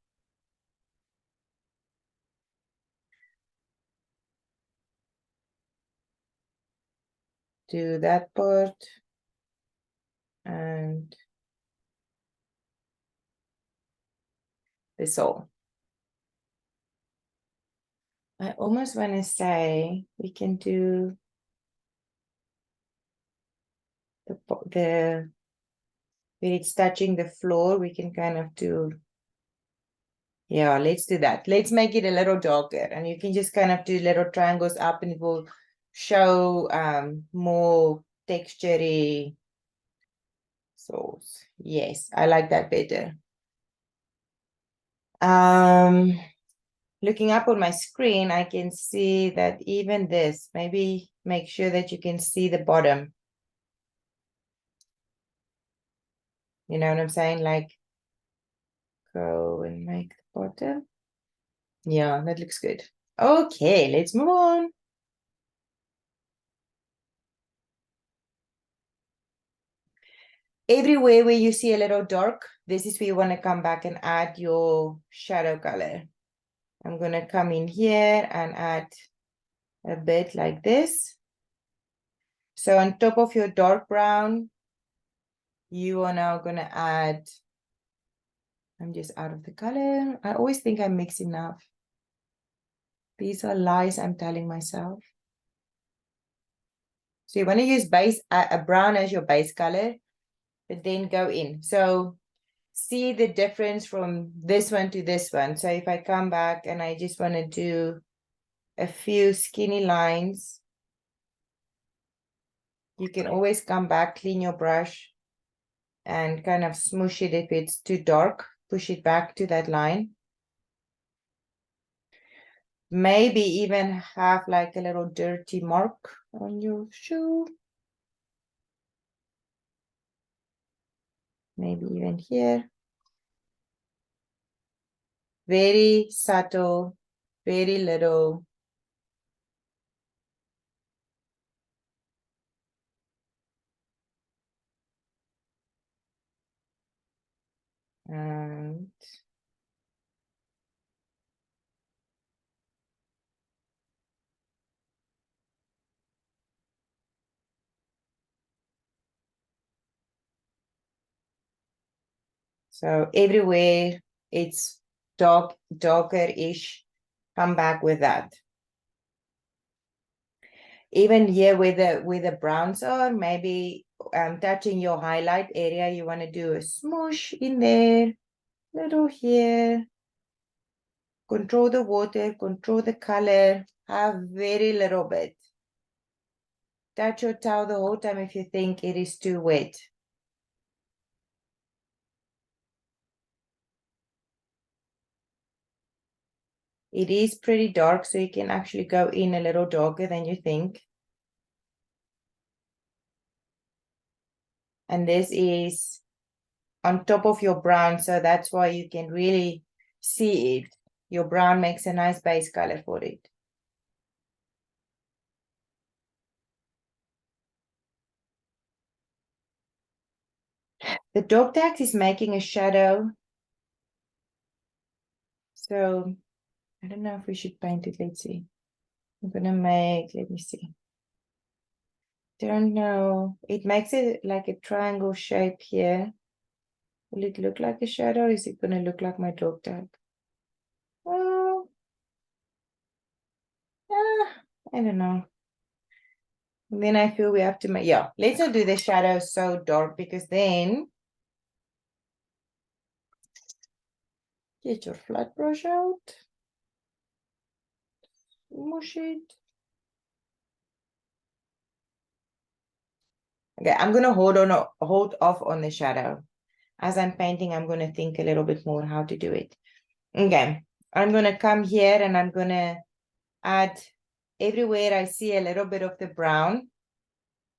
Do that part. And the sole. I almost want to say we can do the where it's touching the floor, we can kind of do, yeah, let's do that. Let's make it a little darker, and you can just kind of do little triangles up, and it will show more texturey soles. Yes, I like that better. Looking up on my screen, I can see that even this, maybe make sure that you can see the bottom. You know what I'm saying? Like, go and make the bottom. Yeah, that looks good. Okay, let's move on. Everywhere where you see a little dark, this is where you want to come back and add your shadow color. I'm going to come in here and add a bit like this. So on top of your dark brown, you are now going to add, I'm just out of the color. I always think I mix enough. These are lies I'm telling myself. So you want to use base, a brown as your base color, but then go in. So see the difference from this one to this one. So if I come back and I just want to do a few skinny lines, you can always come back, clean your brush, and kind of smoosh it if it's too dark. Push it back to that line. Maybe even have like a little dirty mark on your shoe. Maybe even here. Very subtle, very little. And so everywhere it's darker-ish, come back with that. Even here where the browns are, maybe touching your highlight area, you want to do a smoosh in there, little here. Control the water, control the color, have very little bit. Touch your towel the whole time if you think it is too wet. It is pretty dark, so you can actually go in a little darker than you think. And this is on top of your brown, so that's why you can really see it. Your brown makes a nice base color for it. The dog tag is making a shadow. So I don't know if we should paint it. Let's see. I'm gonna make, let me see. Don't know. It makes it like a triangle shape here. Will it look like a shadow? Is it gonna look like my dog tag? Well, I don't know. And then I feel we have to make, yeah, let's not do the shadow so dark, because then get your flat brush out, mush it. Okay, I'm gonna hold off on the shadow. as I'm painting, I'm going to think a little bit more how to do it. Okay, I'm going to come here and I'm going to add everywhere I see a little bit of the brown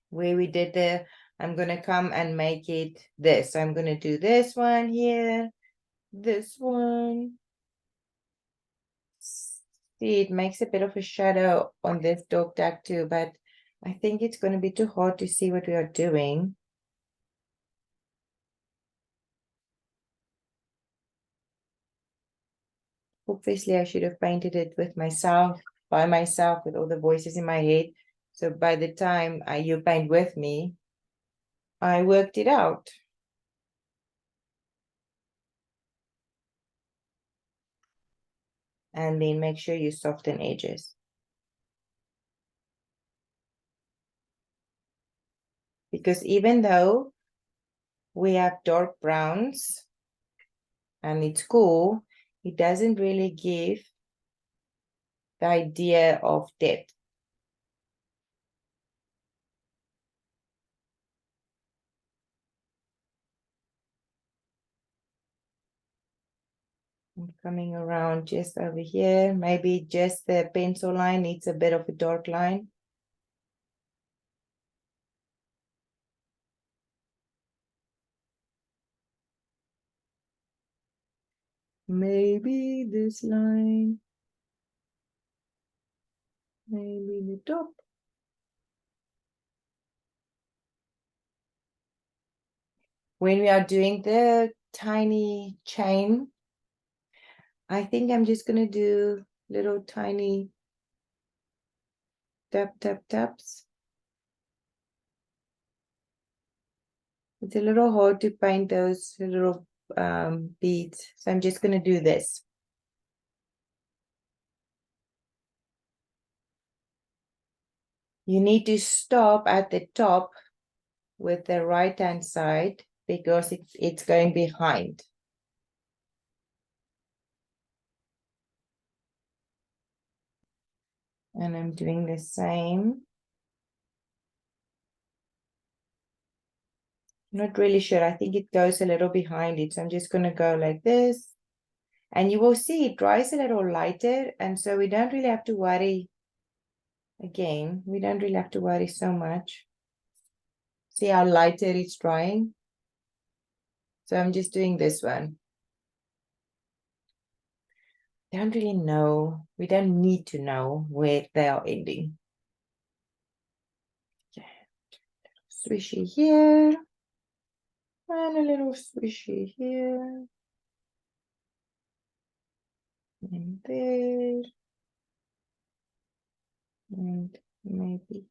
where we did I'm going to come and make it this. So I'm going to do this one here, this one. See, it makes a bit of a shadow on this dog tag too, but I think it's going to be too hard to see what we are doing. Obviously, I should have painted it with myself, by myself, with all the voices in my head. So by the time you paint with me, I worked it out. And then make sure you soften edges. Because even though we have dark browns and it's cool, it doesn't really give the idea of depth. I'm coming around just over here. Maybe just the pencil line needs a bit of a dark line. Maybe this line. Maybe the top. When we are doing the tiny chain, I think I'm just going to do little tiny taps. It's a little hard to paint those little beads, so I'm just going to do this. You need to stop at the top with the right hand side because it's going behind. And I'm doing the same. Not really sure. I think it goes a little behind it. So I'm just going to go like this. And you will see it dries a little lighter. And so we don't really have to worry. Again, we don't really have to worry so much. See how lighter it's drying? So I'm just doing this one. Don't really know. We don't need to know where they are ending. Swishy here. And a little swishy here. And there. And maybe.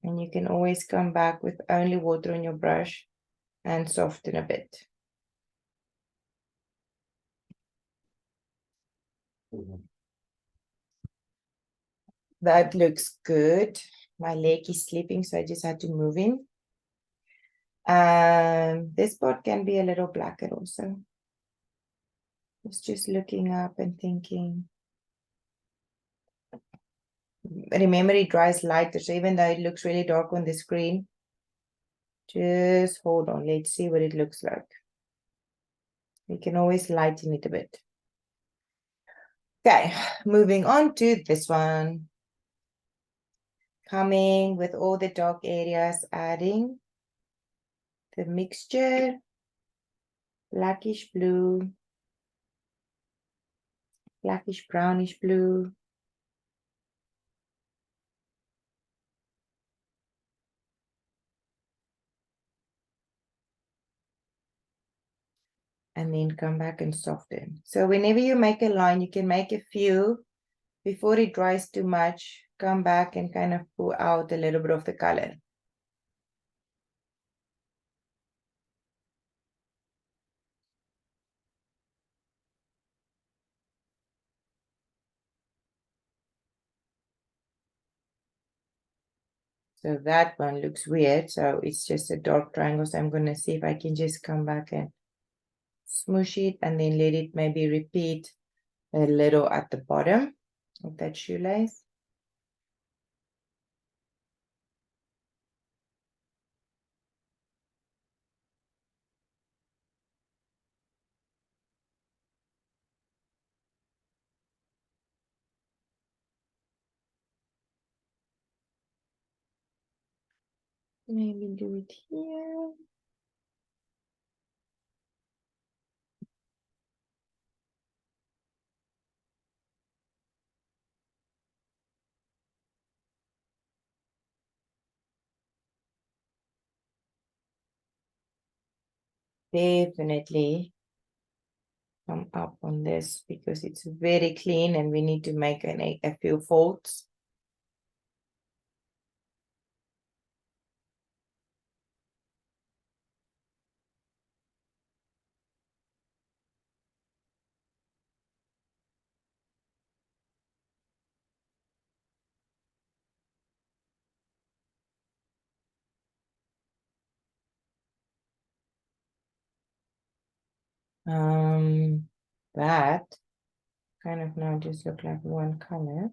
And you can always come back with only water on your brush and soften a bit. That looks good. My leg is sleeping, so I just had to move in. This part can be a little blacker also. It's just looking up and thinking. Remember, it dries lighter, so even though it looks really dark on the screen, just hold on. Let's see what it looks like. We can always lighten it a bit. Okay, moving on to this one. Coming with all the dark areas, adding the mixture, blackish blue, blackish brownish blue. And then come back and soften. So whenever you make a line, you can make a few before it dries too much. Come back and kind of pull out a little bit of the color. So that one looks weird. So it's just a dark triangle. So I'm going to see if I can just come back and smoosh it and then let it maybe repeat a little at the bottom. of that shoelace. Maybe do it here. Definitely come up on this because it's very clean and we need to make a few folds. That kind of now just look like one color.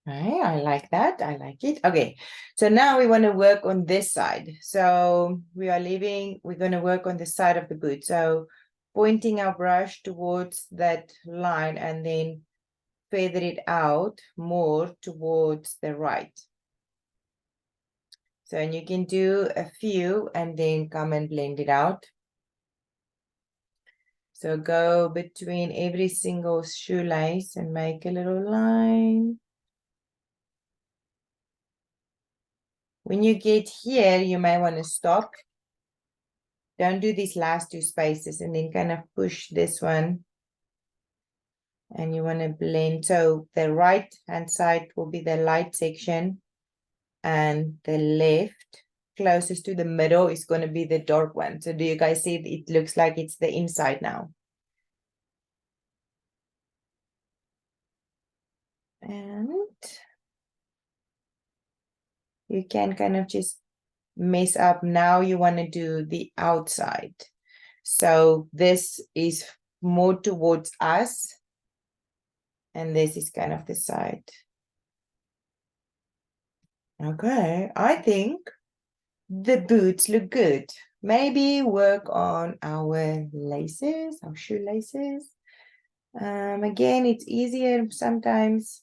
Okay, I like that. I like it. Okay, so now we want to work on this side. So we're going to work on the side of the boot. So pointing our brush towards that line and then feather it out more towards the right. So, and you can do a few and then come and blend it out. So go between every single shoelace and make a little line. When you get here, you may want to stop. Don't do these last two spaces and then kind of push this one. And you want to blend. So the right hand side will be the light section and the left closest to the middle is going to be the dark one. So do you guys see it looks like it's the inside now? And you can kind of just mess up. Now you want to do the outside. So this is more towards us. And this is kind of the side. Okay, I think the boots look good. Maybe work on our laces, our shoelaces. Again, it's easier sometimes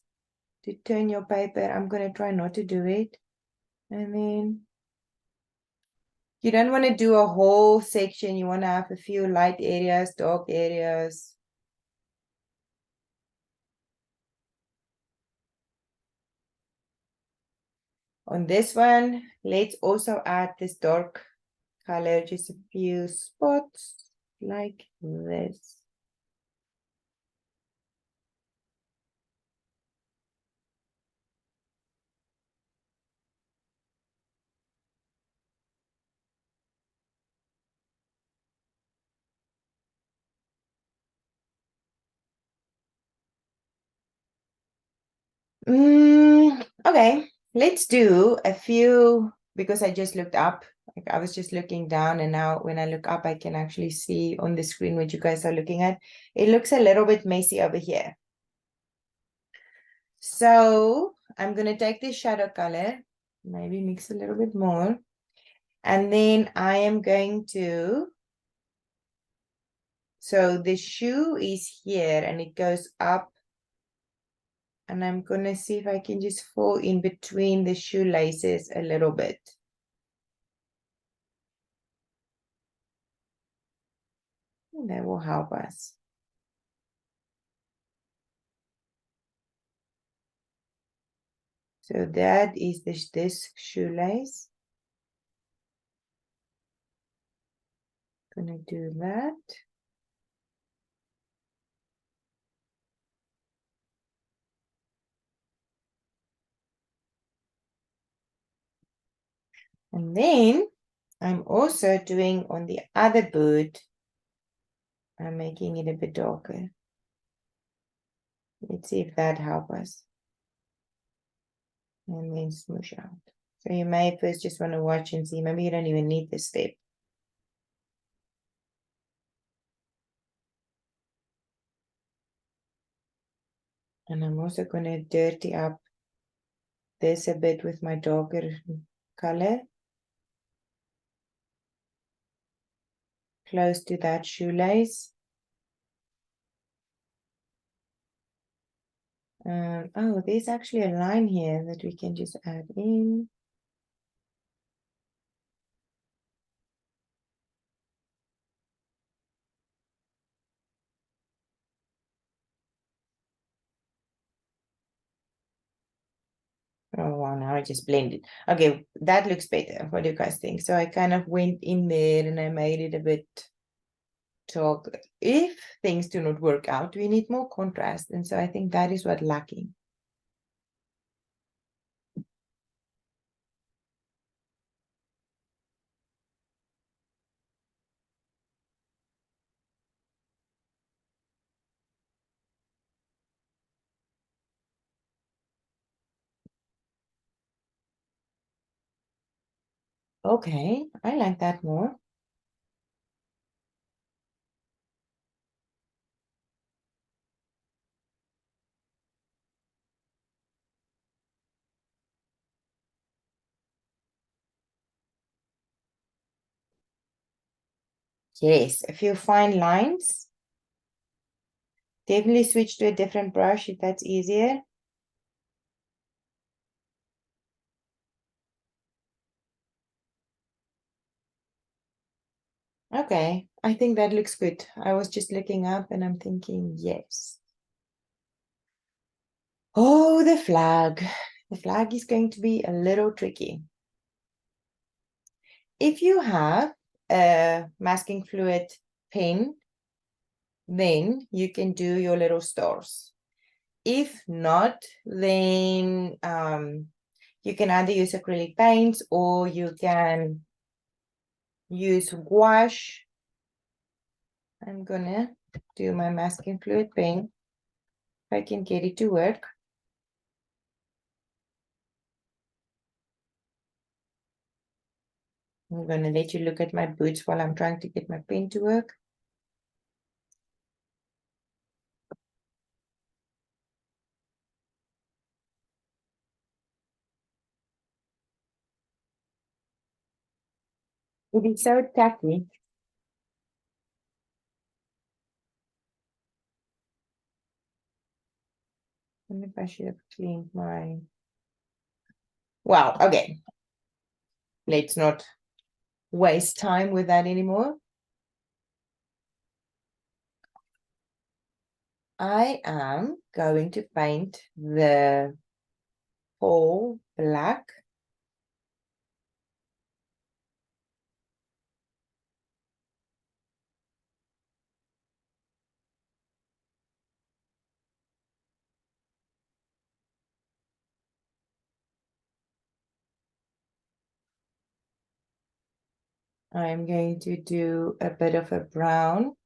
to turn your paper. I'm going to try not to do it. And then you don't want to do a whole section. You want to have a few light areas, dark areas. On this one, let's also add this dark color, just a few spots like this. Okay, let's do a few because I just looked up. Like I was just looking down, and now when I look up, I can actually see on the screen what you guys are looking at. It looks a little bit messy over here. So I'm gonna take this shadow color, maybe mix a little bit more, and then I am going to. So the shoe is here and it goes up. And I'm going to see if I can just fall in between the shoelaces a little bit. That will help us. So that is this shoelace. Gonna do that. And then I'm also doing on the other boot, I'm making it a bit darker. Let's see if that helps us. and then smoosh out. So you may first just want to watch and see, maybe you don't even need this step. And I'm also going to dirty up this a bit with my darker color. Close to that shoelace. Oh, there's actually a line here that we can just add in. Oh, wow, now I just blended. Okay, that looks better. What do you guys think? So I kind of went in there and I made it a bit darker. If things do not work out, we need more contrast. And so I think that is what's lacking. Okay, I like that more. Yes, a few fine lines. Definitely switch to a different brush if that's easier. Okay, I think that looks good. I was just looking up and I'm thinking, yes. Oh, the flag. The flag is going to be a little tricky. If you have a masking fluid pen, then you can do your little stars. If not, then you can either use acrylic paints or you can use gouache. I'm gonna do my masking fluid pen if I can get it to work. I'm gonna let you look at my boots while I'm trying to get my pen to work. It is so tacky. I wonder if I should have cleaned my... Well, okay. Let's not waste time with that anymore. I am going to paint the whole black. I'm going to do a bit of a brown,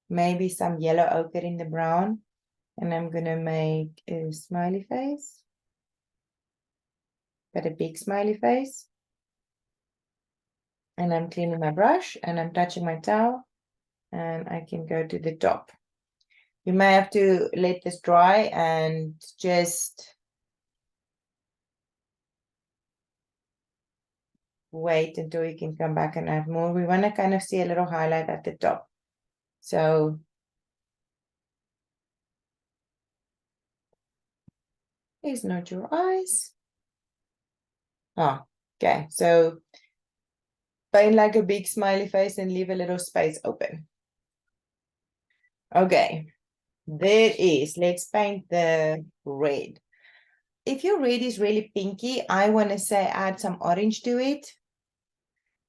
maybe some yellow ochre in the brown, and I'm going to make a smiley face, but a big smiley face. And I'm cleaning my brush and I'm touching my towel and I can go to the top. You may have to let this dry and just wait until you can come back and add more. We want to kind of see a little highlight at the top. So please note your eyes. Oh, okay. So paint like a big smiley face and leave a little space open. Okay, there is. Let's paint the red. If your red is really pinky, I want to say add some orange to it.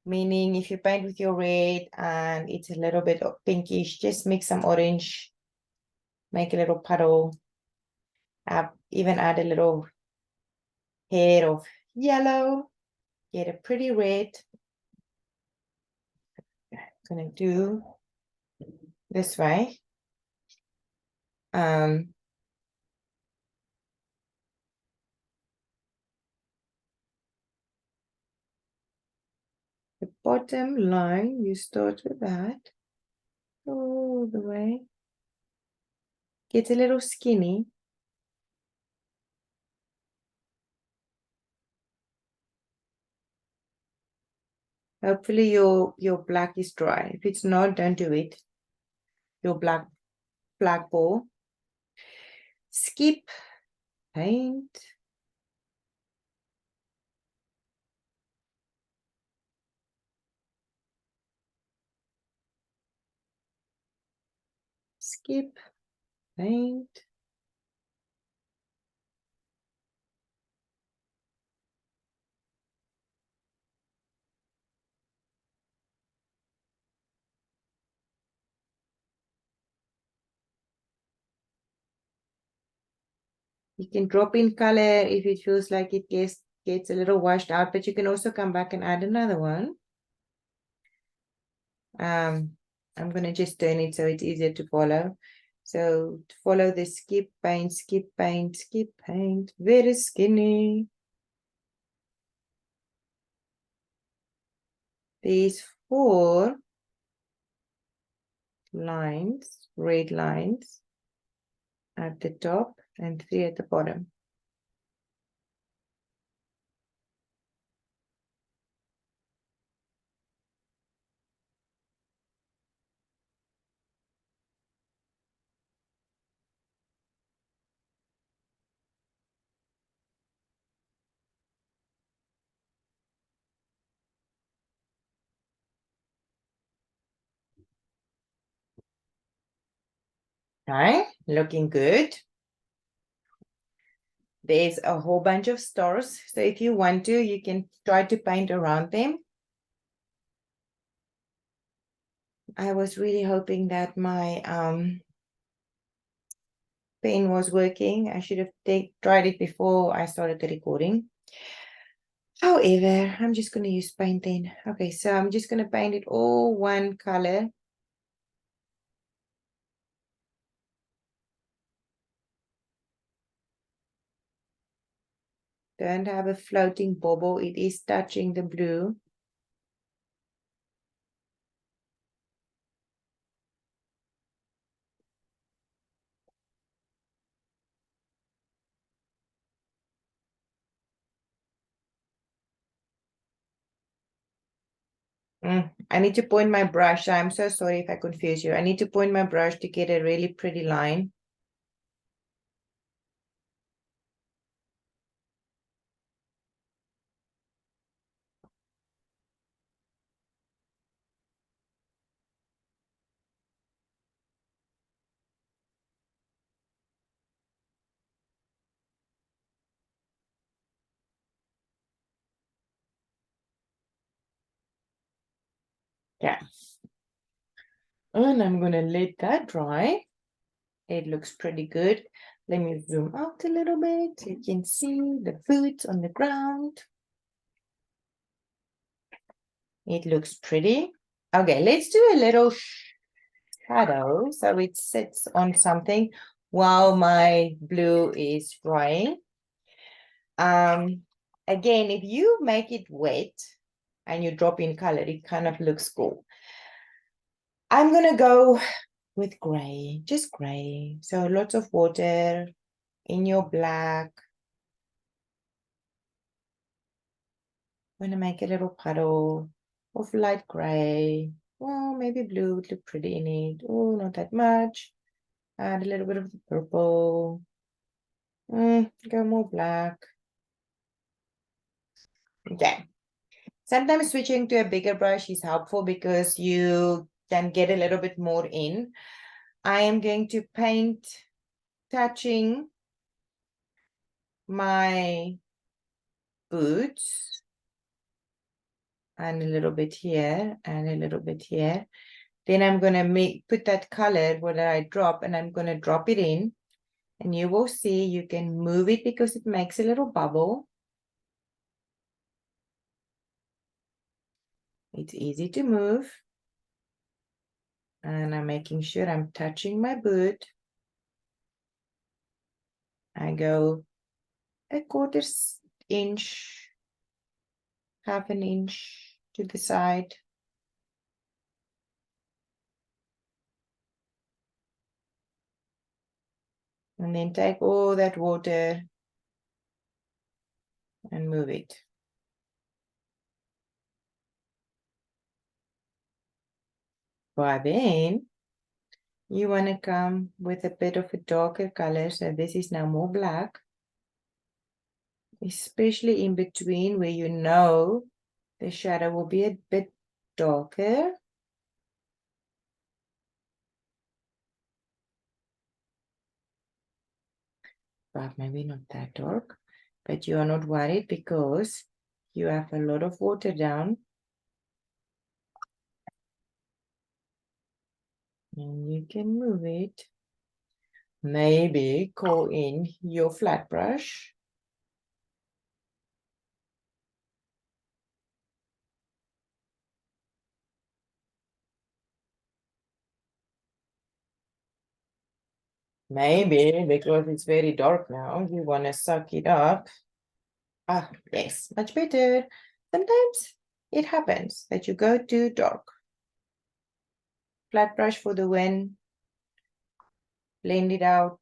Meaning if you paint with your red and it's a little bit pinkish, just mix some orange, make a little puddle, even add a little hair of yellow, get a pretty red. I'm gonna do this way. The bottom line, you start with that all the way. Gets a little skinny. Hopefully your black is dry. If it's not, don't do it. Your black ball. Skip paint. Skip paint. You can drop in color if it feels like it gets a little washed out, but you can also come back and add another one. I'm going to just turn it so it's easier to follow. So to follow the skip paint, skip paint, skip paint, very skinny. These 4 lines, red lines at the top and 3 at the bottom. Okay, looking good. There's a whole bunch of stars. So if you want to, you can try to paint around them. I was really hoping that my pen was working. I should have tried it before I started the recording. However, I'm just going to use paint then. Okay, so I'm just going to paint it all one color. Don't have a floating bubble. It is touching the blue. I need to point my brush. I'm so sorry if I confuse you. I need to point my brush to get a really pretty line. Yeah. And I'm going to let that dry. It looks pretty good. Let me zoom out a little bit so you can see the boots on the ground. It looks pretty. Okay, let's do a little shadow so it sits on something while my blue is drying. Again, if you make it wet and you drop in color, it kind of looks cool. I'm gonna go with gray, just gray. So lots of water in your black. I'm gonna make a little puddle of light gray. Well, maybe blue would look pretty in it. Oh, not that much. Add a little bit of the purple. Go more black. Okay. Sometimes switching to a bigger brush is helpful because you can get a little bit more in. I am going to paint touching my boots and a little bit here and a little bit here. Then I'm going to put that color where I drop, and I'm going to drop it in, and you will see you can move it because it makes a little bubble. It's easy to move. And I'm making sure I'm touching my boot. I go a 1/4 inch, 1/2 inch, to the side. And then take all that water and move it. By then, you want to come with a bit of a darker color. So this is now more black, especially in between where you know the shadow will be a bit darker. But maybe not that dark. But you are not worried because you have a lot of water down. And you can move it. Maybe call in your flat brush. Maybe because it's very dark now, you want to suck it up. Ah, yes, much better. Sometimes it happens that you go too dark. Flat brush for the win. Blend it out.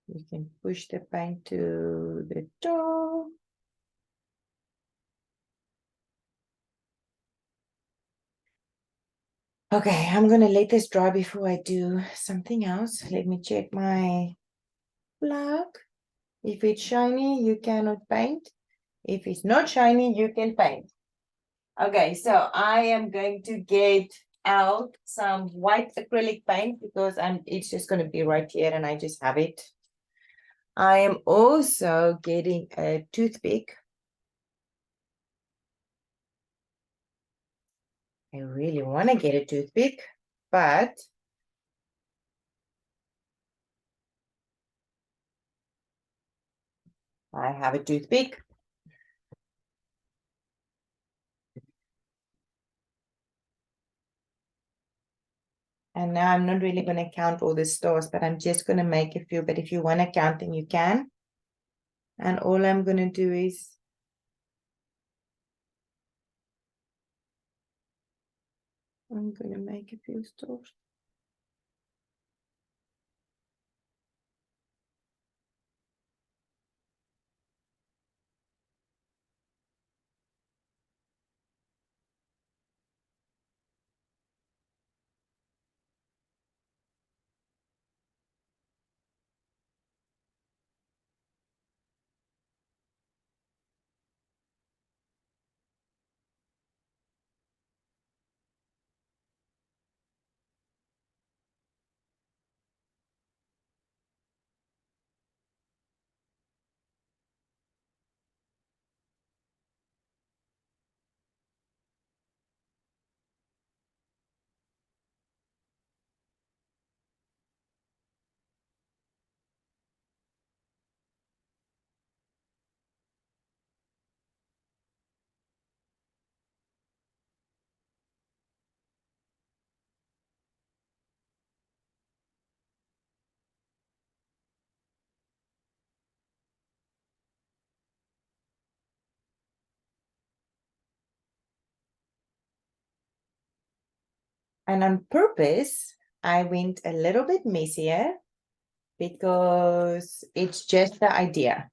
You can push the paint to the top. Okay, I'm gonna let this dry before I do something else. Let me check my plug. If it's shiny, you cannot paint. If it's not shiny, you can paint. Okay, so I am going to get out some white acrylic paint because it's just going to be right here and I just have it. I am also getting a toothpick. I really want to get a toothpick, but I have a toothpick. And now I'm not really going to count all the stars, but I'm just going to make a few. But if you want to count them, you can. And all I'm going to do is I'm going to make a few stars. And on purpose, I went a little bit messier because it's just the idea.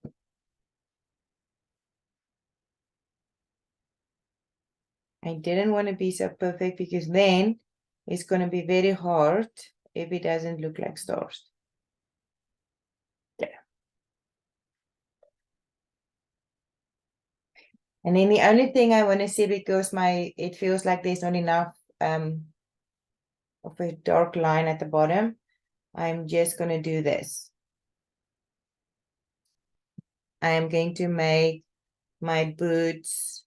I didn't want to be so perfect because then it's going to be very hard if it doesn't look like stars. Yeah. And then the only thing I want to say, because it feels like there's not enough of a dark line at the bottom, I'm just going to do this. I am going to make my boots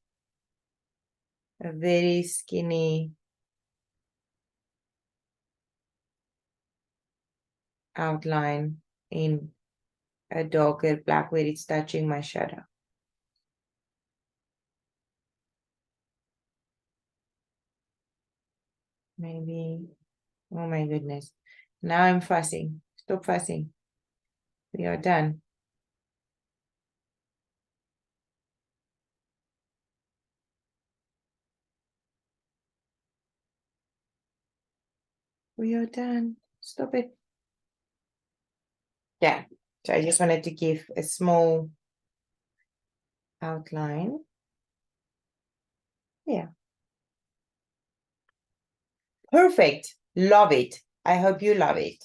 a very skinny outline in a darker black where it's touching my shadow. Maybe, oh my goodness. Now I'm fussing. Stop fussing. We are done. We are done. Stop it. Yeah. So I just wanted to give a small outline. Yeah. Perfect. Love it. I hope you love it.